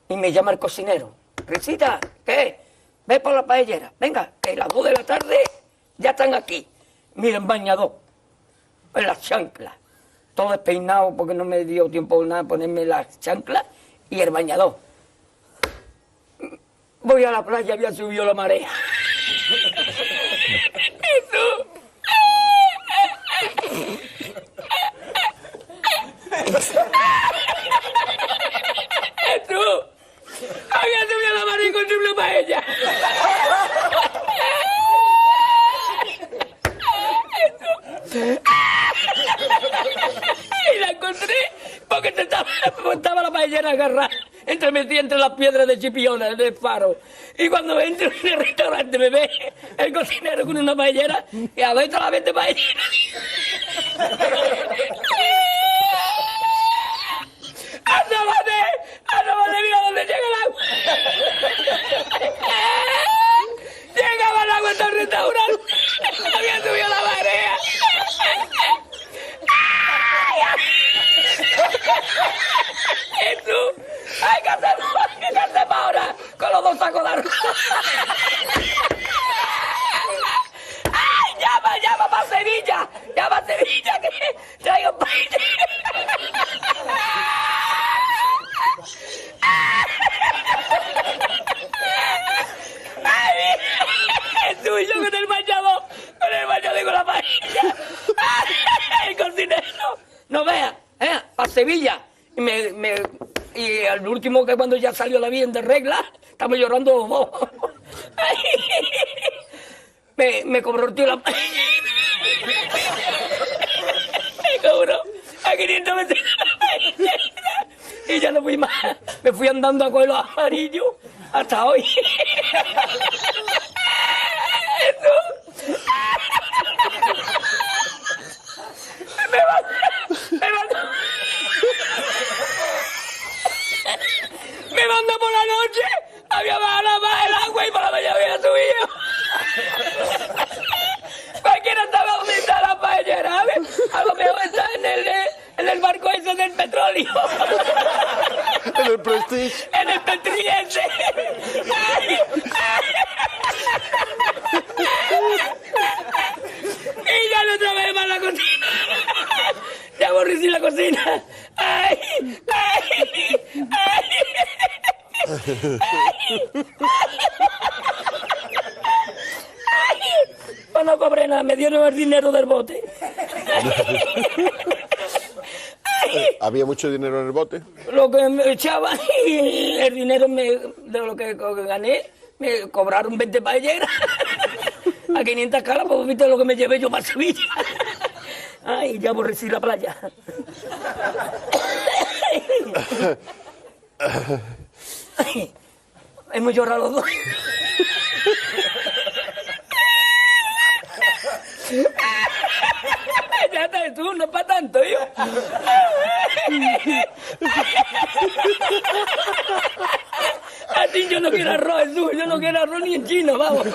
y me llama el cocinero. Risita, ¿qué? Ve por la paellera. Venga, que las 2 de la tarde ya están aquí. Miren, bañador, en las chanclas. Todo despeinado porque no me dio tiempo nada ponerme las chanclas y el bañador. Voy a la playa, había subido la marea. Jesús, había subido la marea y encontré una paella. Y la encontré porque estaba la paellera agarrada metida entre las piedras de Chipiona, del faro. Y cuando entro en el restaurante me ve el cocinero con una paellera y adentro la vende paellera. ¡Asómate, mira dónde llega el agua! Llegaba el agua hasta el restaurante. Había subido la marea. Jesús, ¡ay, qué hacemos ahora! Con los 2 sacos de arroz. ¡Ay, llama para Sevilla! ¡Llama a Sevilla que traigo paella! ¡Ay, Jesús, yo con el bañador y con la paella! ¡Ay, el cocinero! No vea, para Sevilla. Y al último, que cuando ya salió la bien de regla, estamos llorando los dos. Me cobró el tío la paella. Me cobró a 500 veces la paella. Y ya no fui más. Me fui andando a coger los amarillos hasta hoy. Me mandó por la noche, había bajado más el agua y por la mañana había subido. Cualquiera estaba donde está la paellera, ¿sabes? A lo mejor está en el barco ese del petróleo. En el Prestige. En el Petriense. Y ya no otra vez más la cocina. Ya aborrecí la cocina. ¡Ay! ¡Ay! ¡Ay! Pues no cobré nada, me dieron el dinero del bote. ¿Había mucho dinero en el bote? Lo que me echaban y el dinero de lo que gané, me cobraron 20 paelleras. A 500 caras, pues viste lo que me llevé yo para Sevilla. Ay, ya aborrecí la playa. Ay, hemos llorado los dos. Ya está, tú, no es para tanto, yo. Así yo no quiero arroz, Jesús, yo no quiero arroz ni en chino, vamos.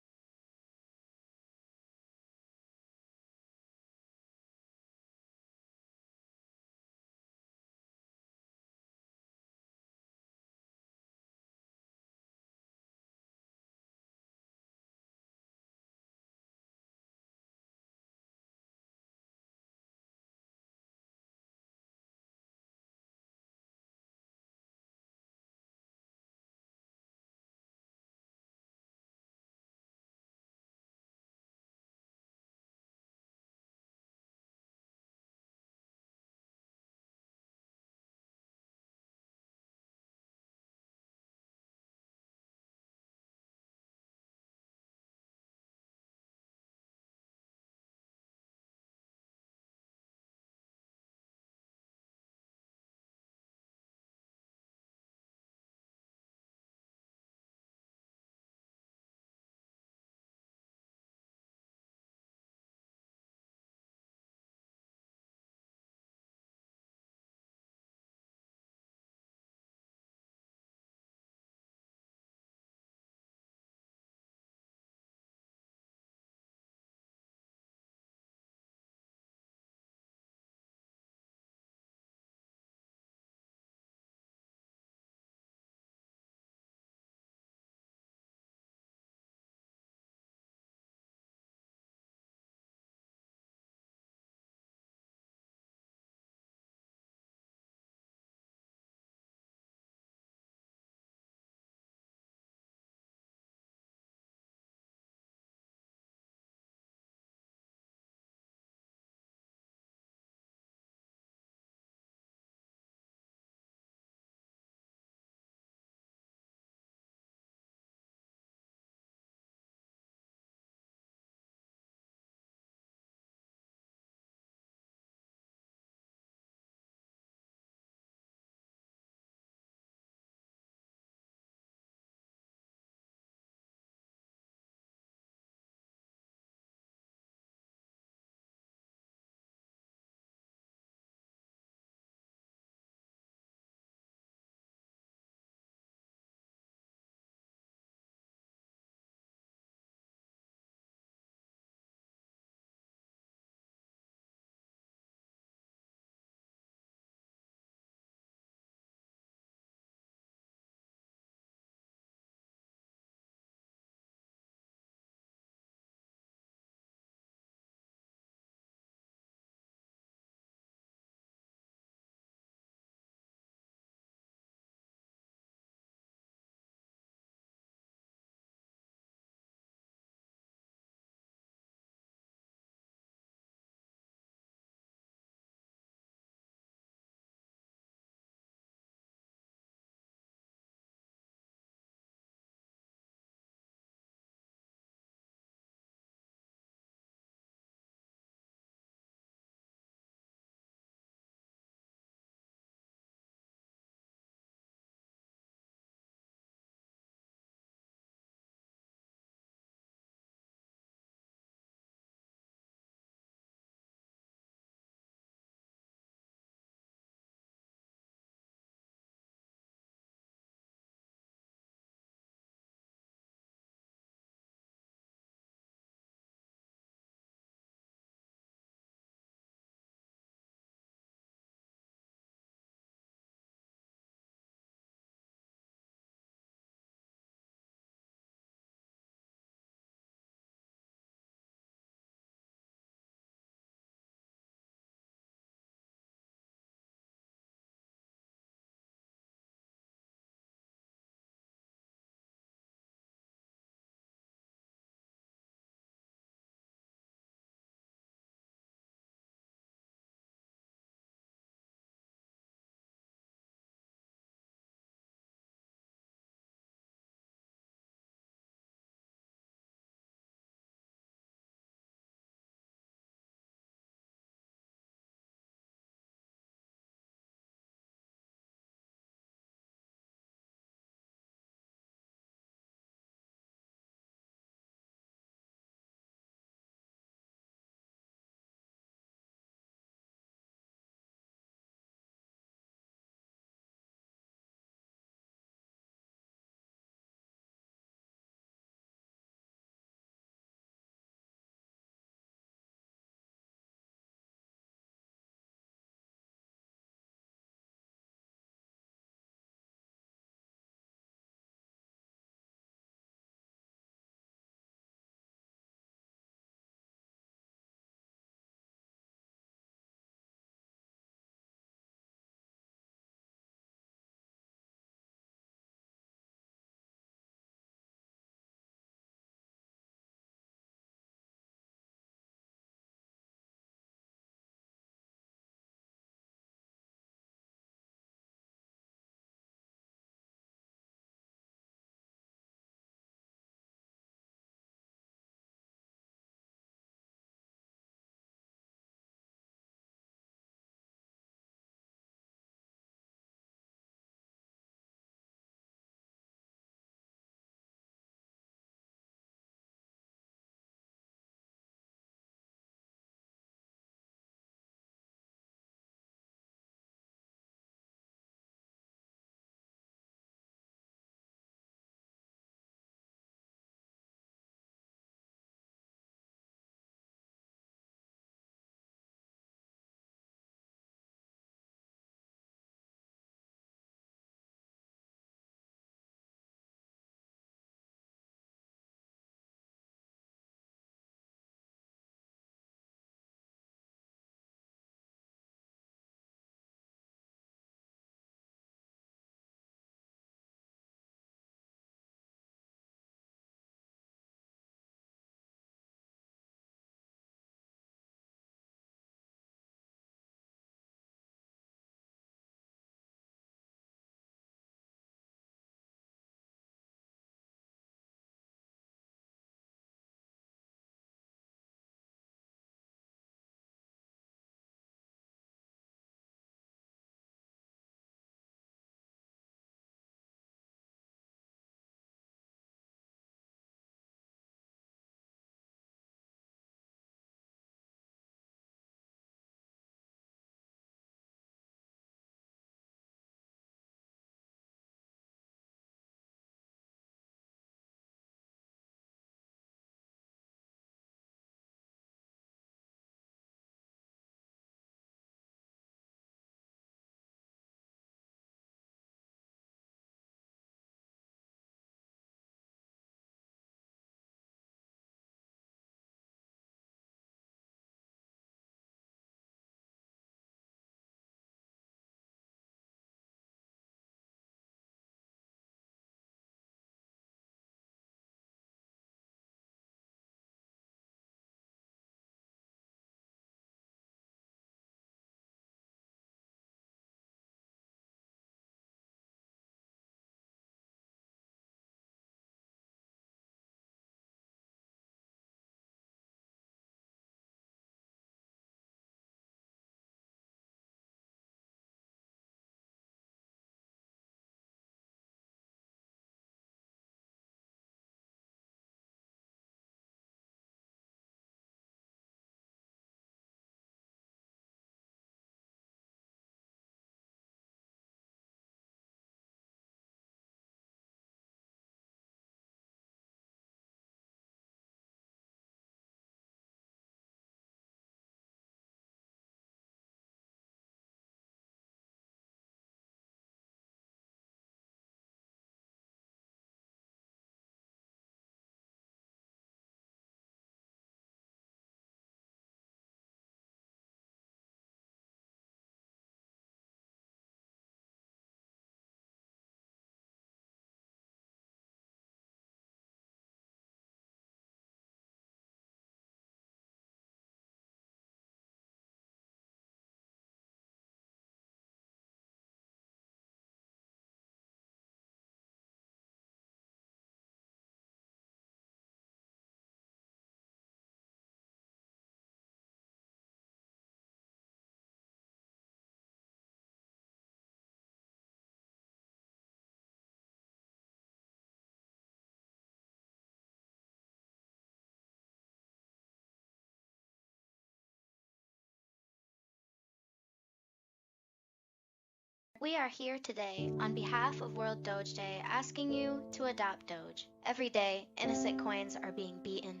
We are here today on behalf of World Doge Day asking you to adopt Doge. Every day, innocent coins are being beaten.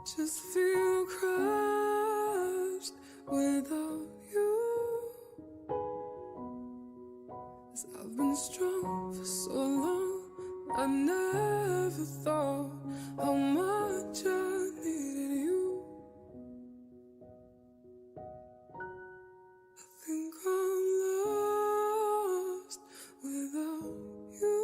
just feel crushed without you. 'Cause I've been strong for so long, I never thought how much I needed you. I think I'm lost without you.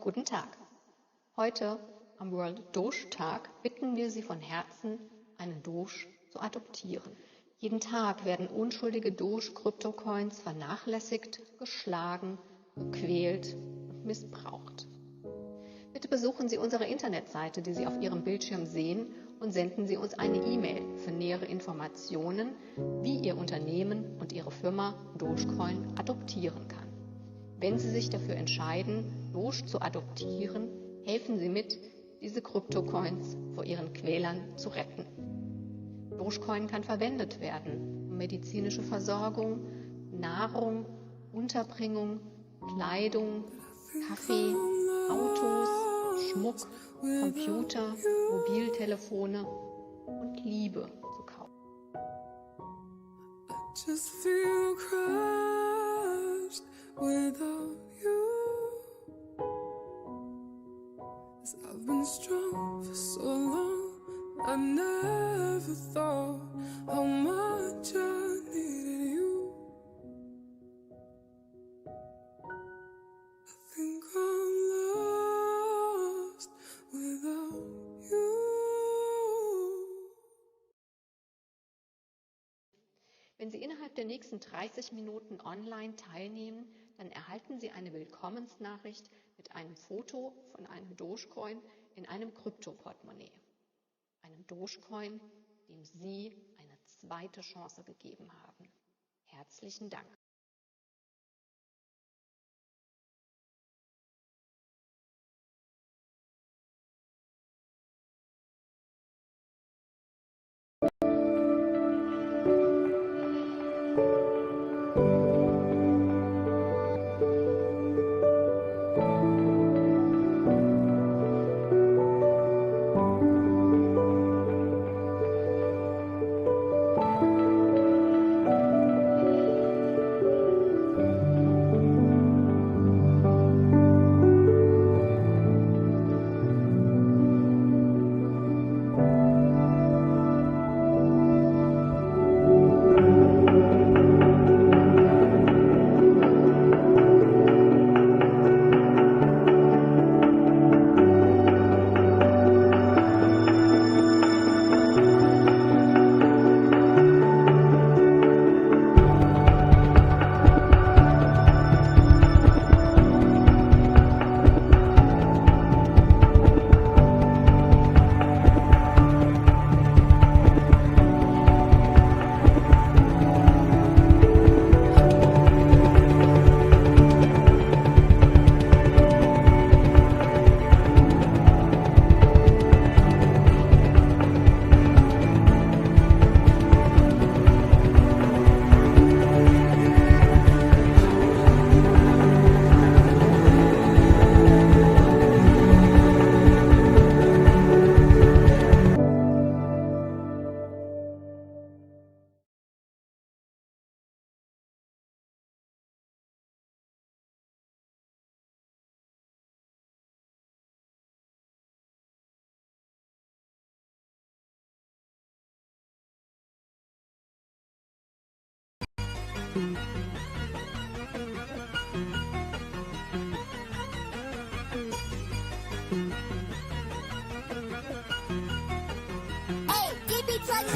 Guten Tag. Heute, am Wdoged-Tag, bitten wir Sie von Herzen, einen Doge zu adoptieren. Jeden Tag werden unschuldige Doge-Kryptocoins vernachlässigt, geschlagen, gequält und missbraucht. Bitte besuchen Sie unsere Internetseite, die Sie auf Ihrem Bildschirm sehen, und senden Sie uns eine E-Mail für nähere Informationen, wie Ihr Unternehmen und Ihre Firma Dogecoin adoptieren kann. Wenn Sie sich dafür entscheiden, Doge zu adoptieren, helfen Sie mit, diese Kryptocoins vor ihren Quälern zu retten. Dogecoin kann verwendet werden, um medizinische Versorgung, Nahrung, Unterbringung, Kleidung, Kaffee, Autos, Schmuck, Computer, Mobiltelefone und Liebe zu kaufen. Just feel crushed without you. 'Cause I've been strong for so long, I never thought how much I needed you. I think I'm lost without you. Wenn Sie innerhalb der nächsten 30 Minuten online teilnehmen, dann erhalten Sie eine Willkommensnachricht mit einem Foto von einem Dogecoin in einem Krypto-Portemonnaie. Einem Dogecoin, dem Sie eine zweite Chance gegeben haben. Herzlichen Dank.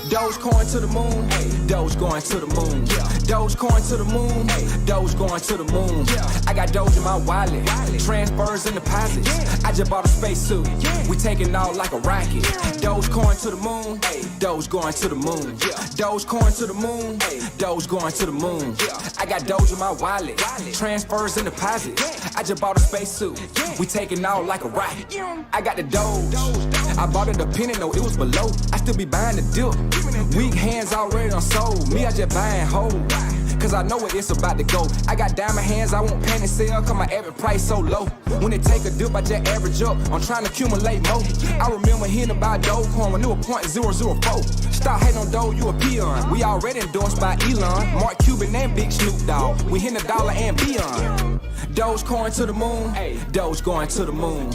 Dogecoin to the moon, Doge going to the moon. Dogecoin to the moon, Doge going to the moon. I got Doge in my wallet, transfers and deposits. I just bought a spacesuit, we taking out like a rocket. Dogecoin to the moon, Doge going to the moon. Dogecoin to the moon, Doge going to the moon. I got Doge in my wallet, transfers and deposits. I just bought a spacesuit, we taking out like a rocket. I got the Doge, I bought it depending though it was below. I still be buying the dip. Weak hands already done sold. Me, I just buying whole. Cause I know where it's about to go. I got diamond hands, I won't panic sell. Cause my average price so low. When they take a dip, I just average up. I'm trying to accumulate more. I remember hearing about Dogecoin when it was .004. Stop hating on Doge, you a peon. We already endorsed by Elon, Mark Cuban and Big Snoop Dogg. We hitting the dollar and beyond. Dogecoin to the moon, Doge going to the moon.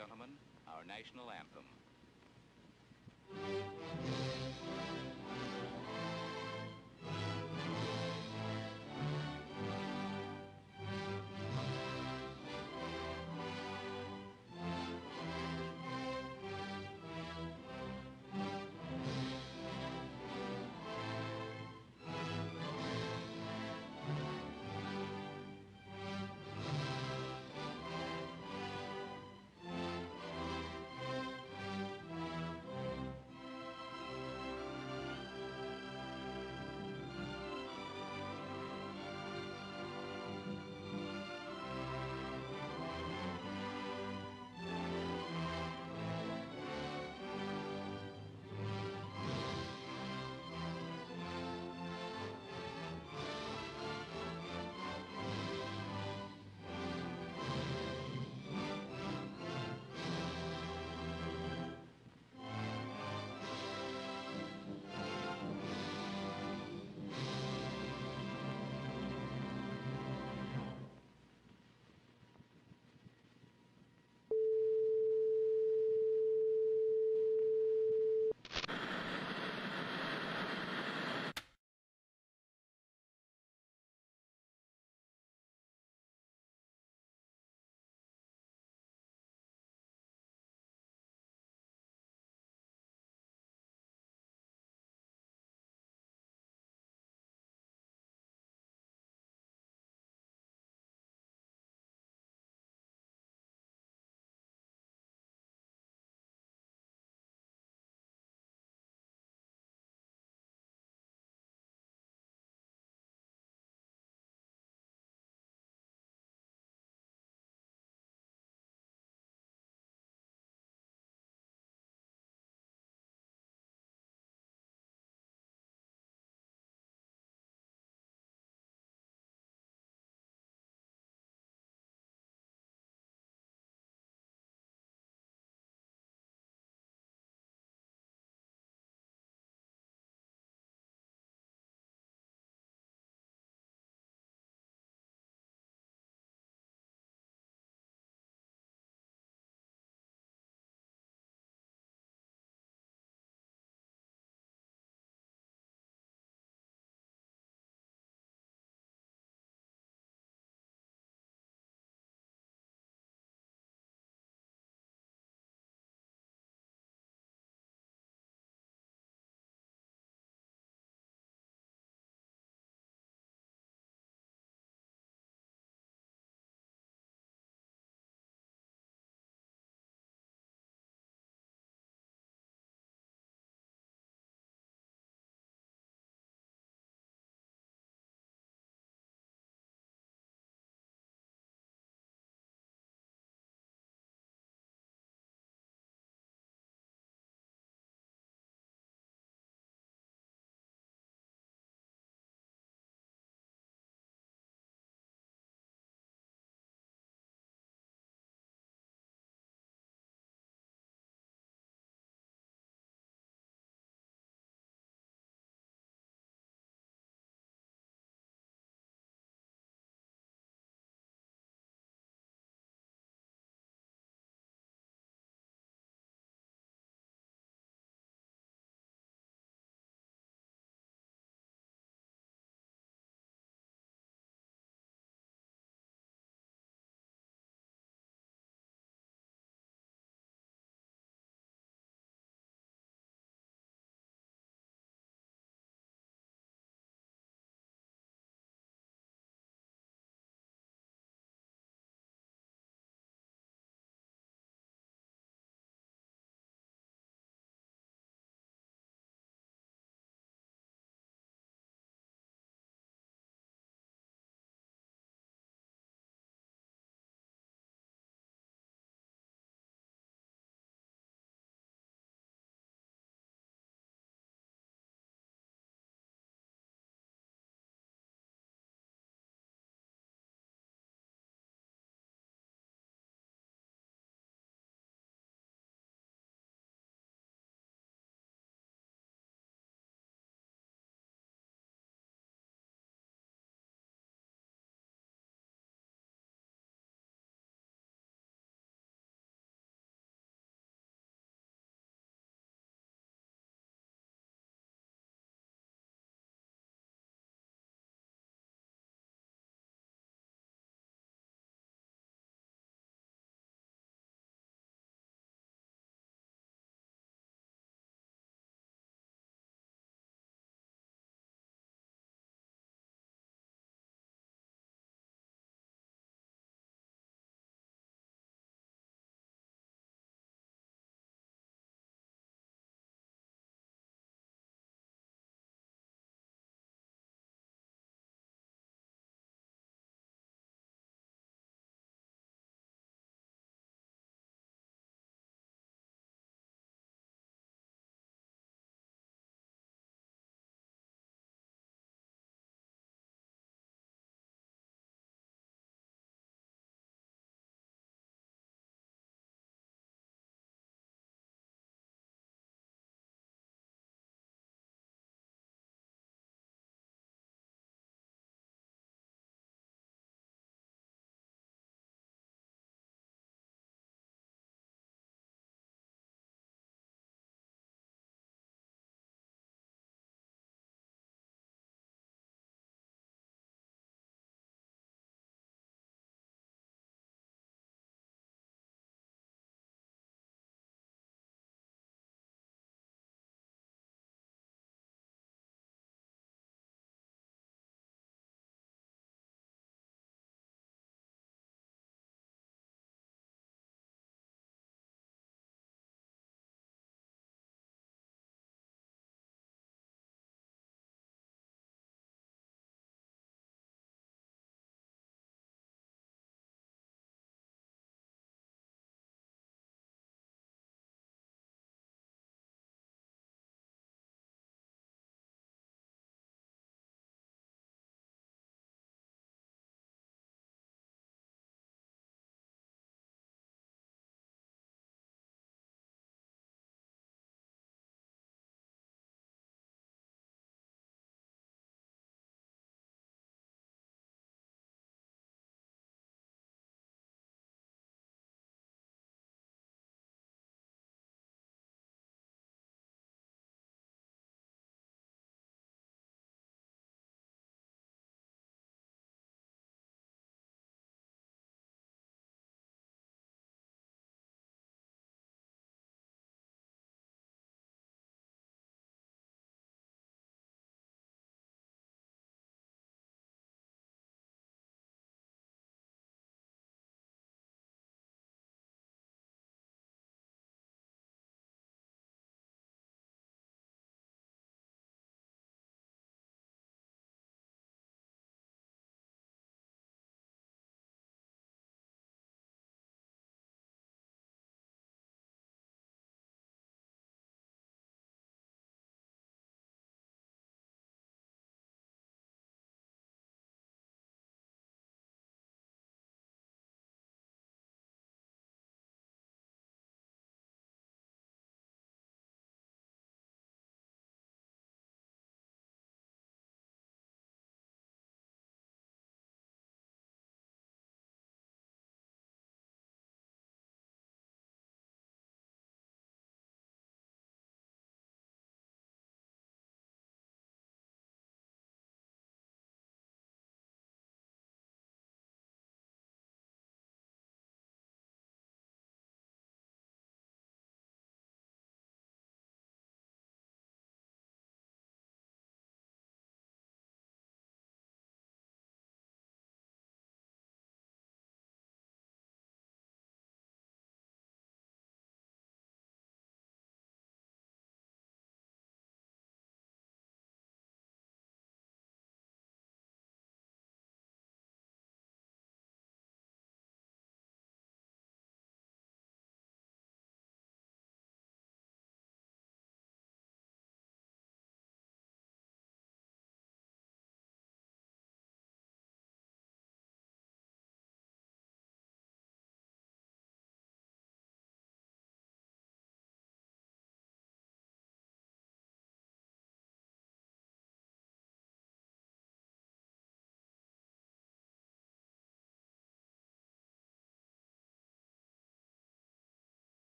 gentlemen, our national anthem.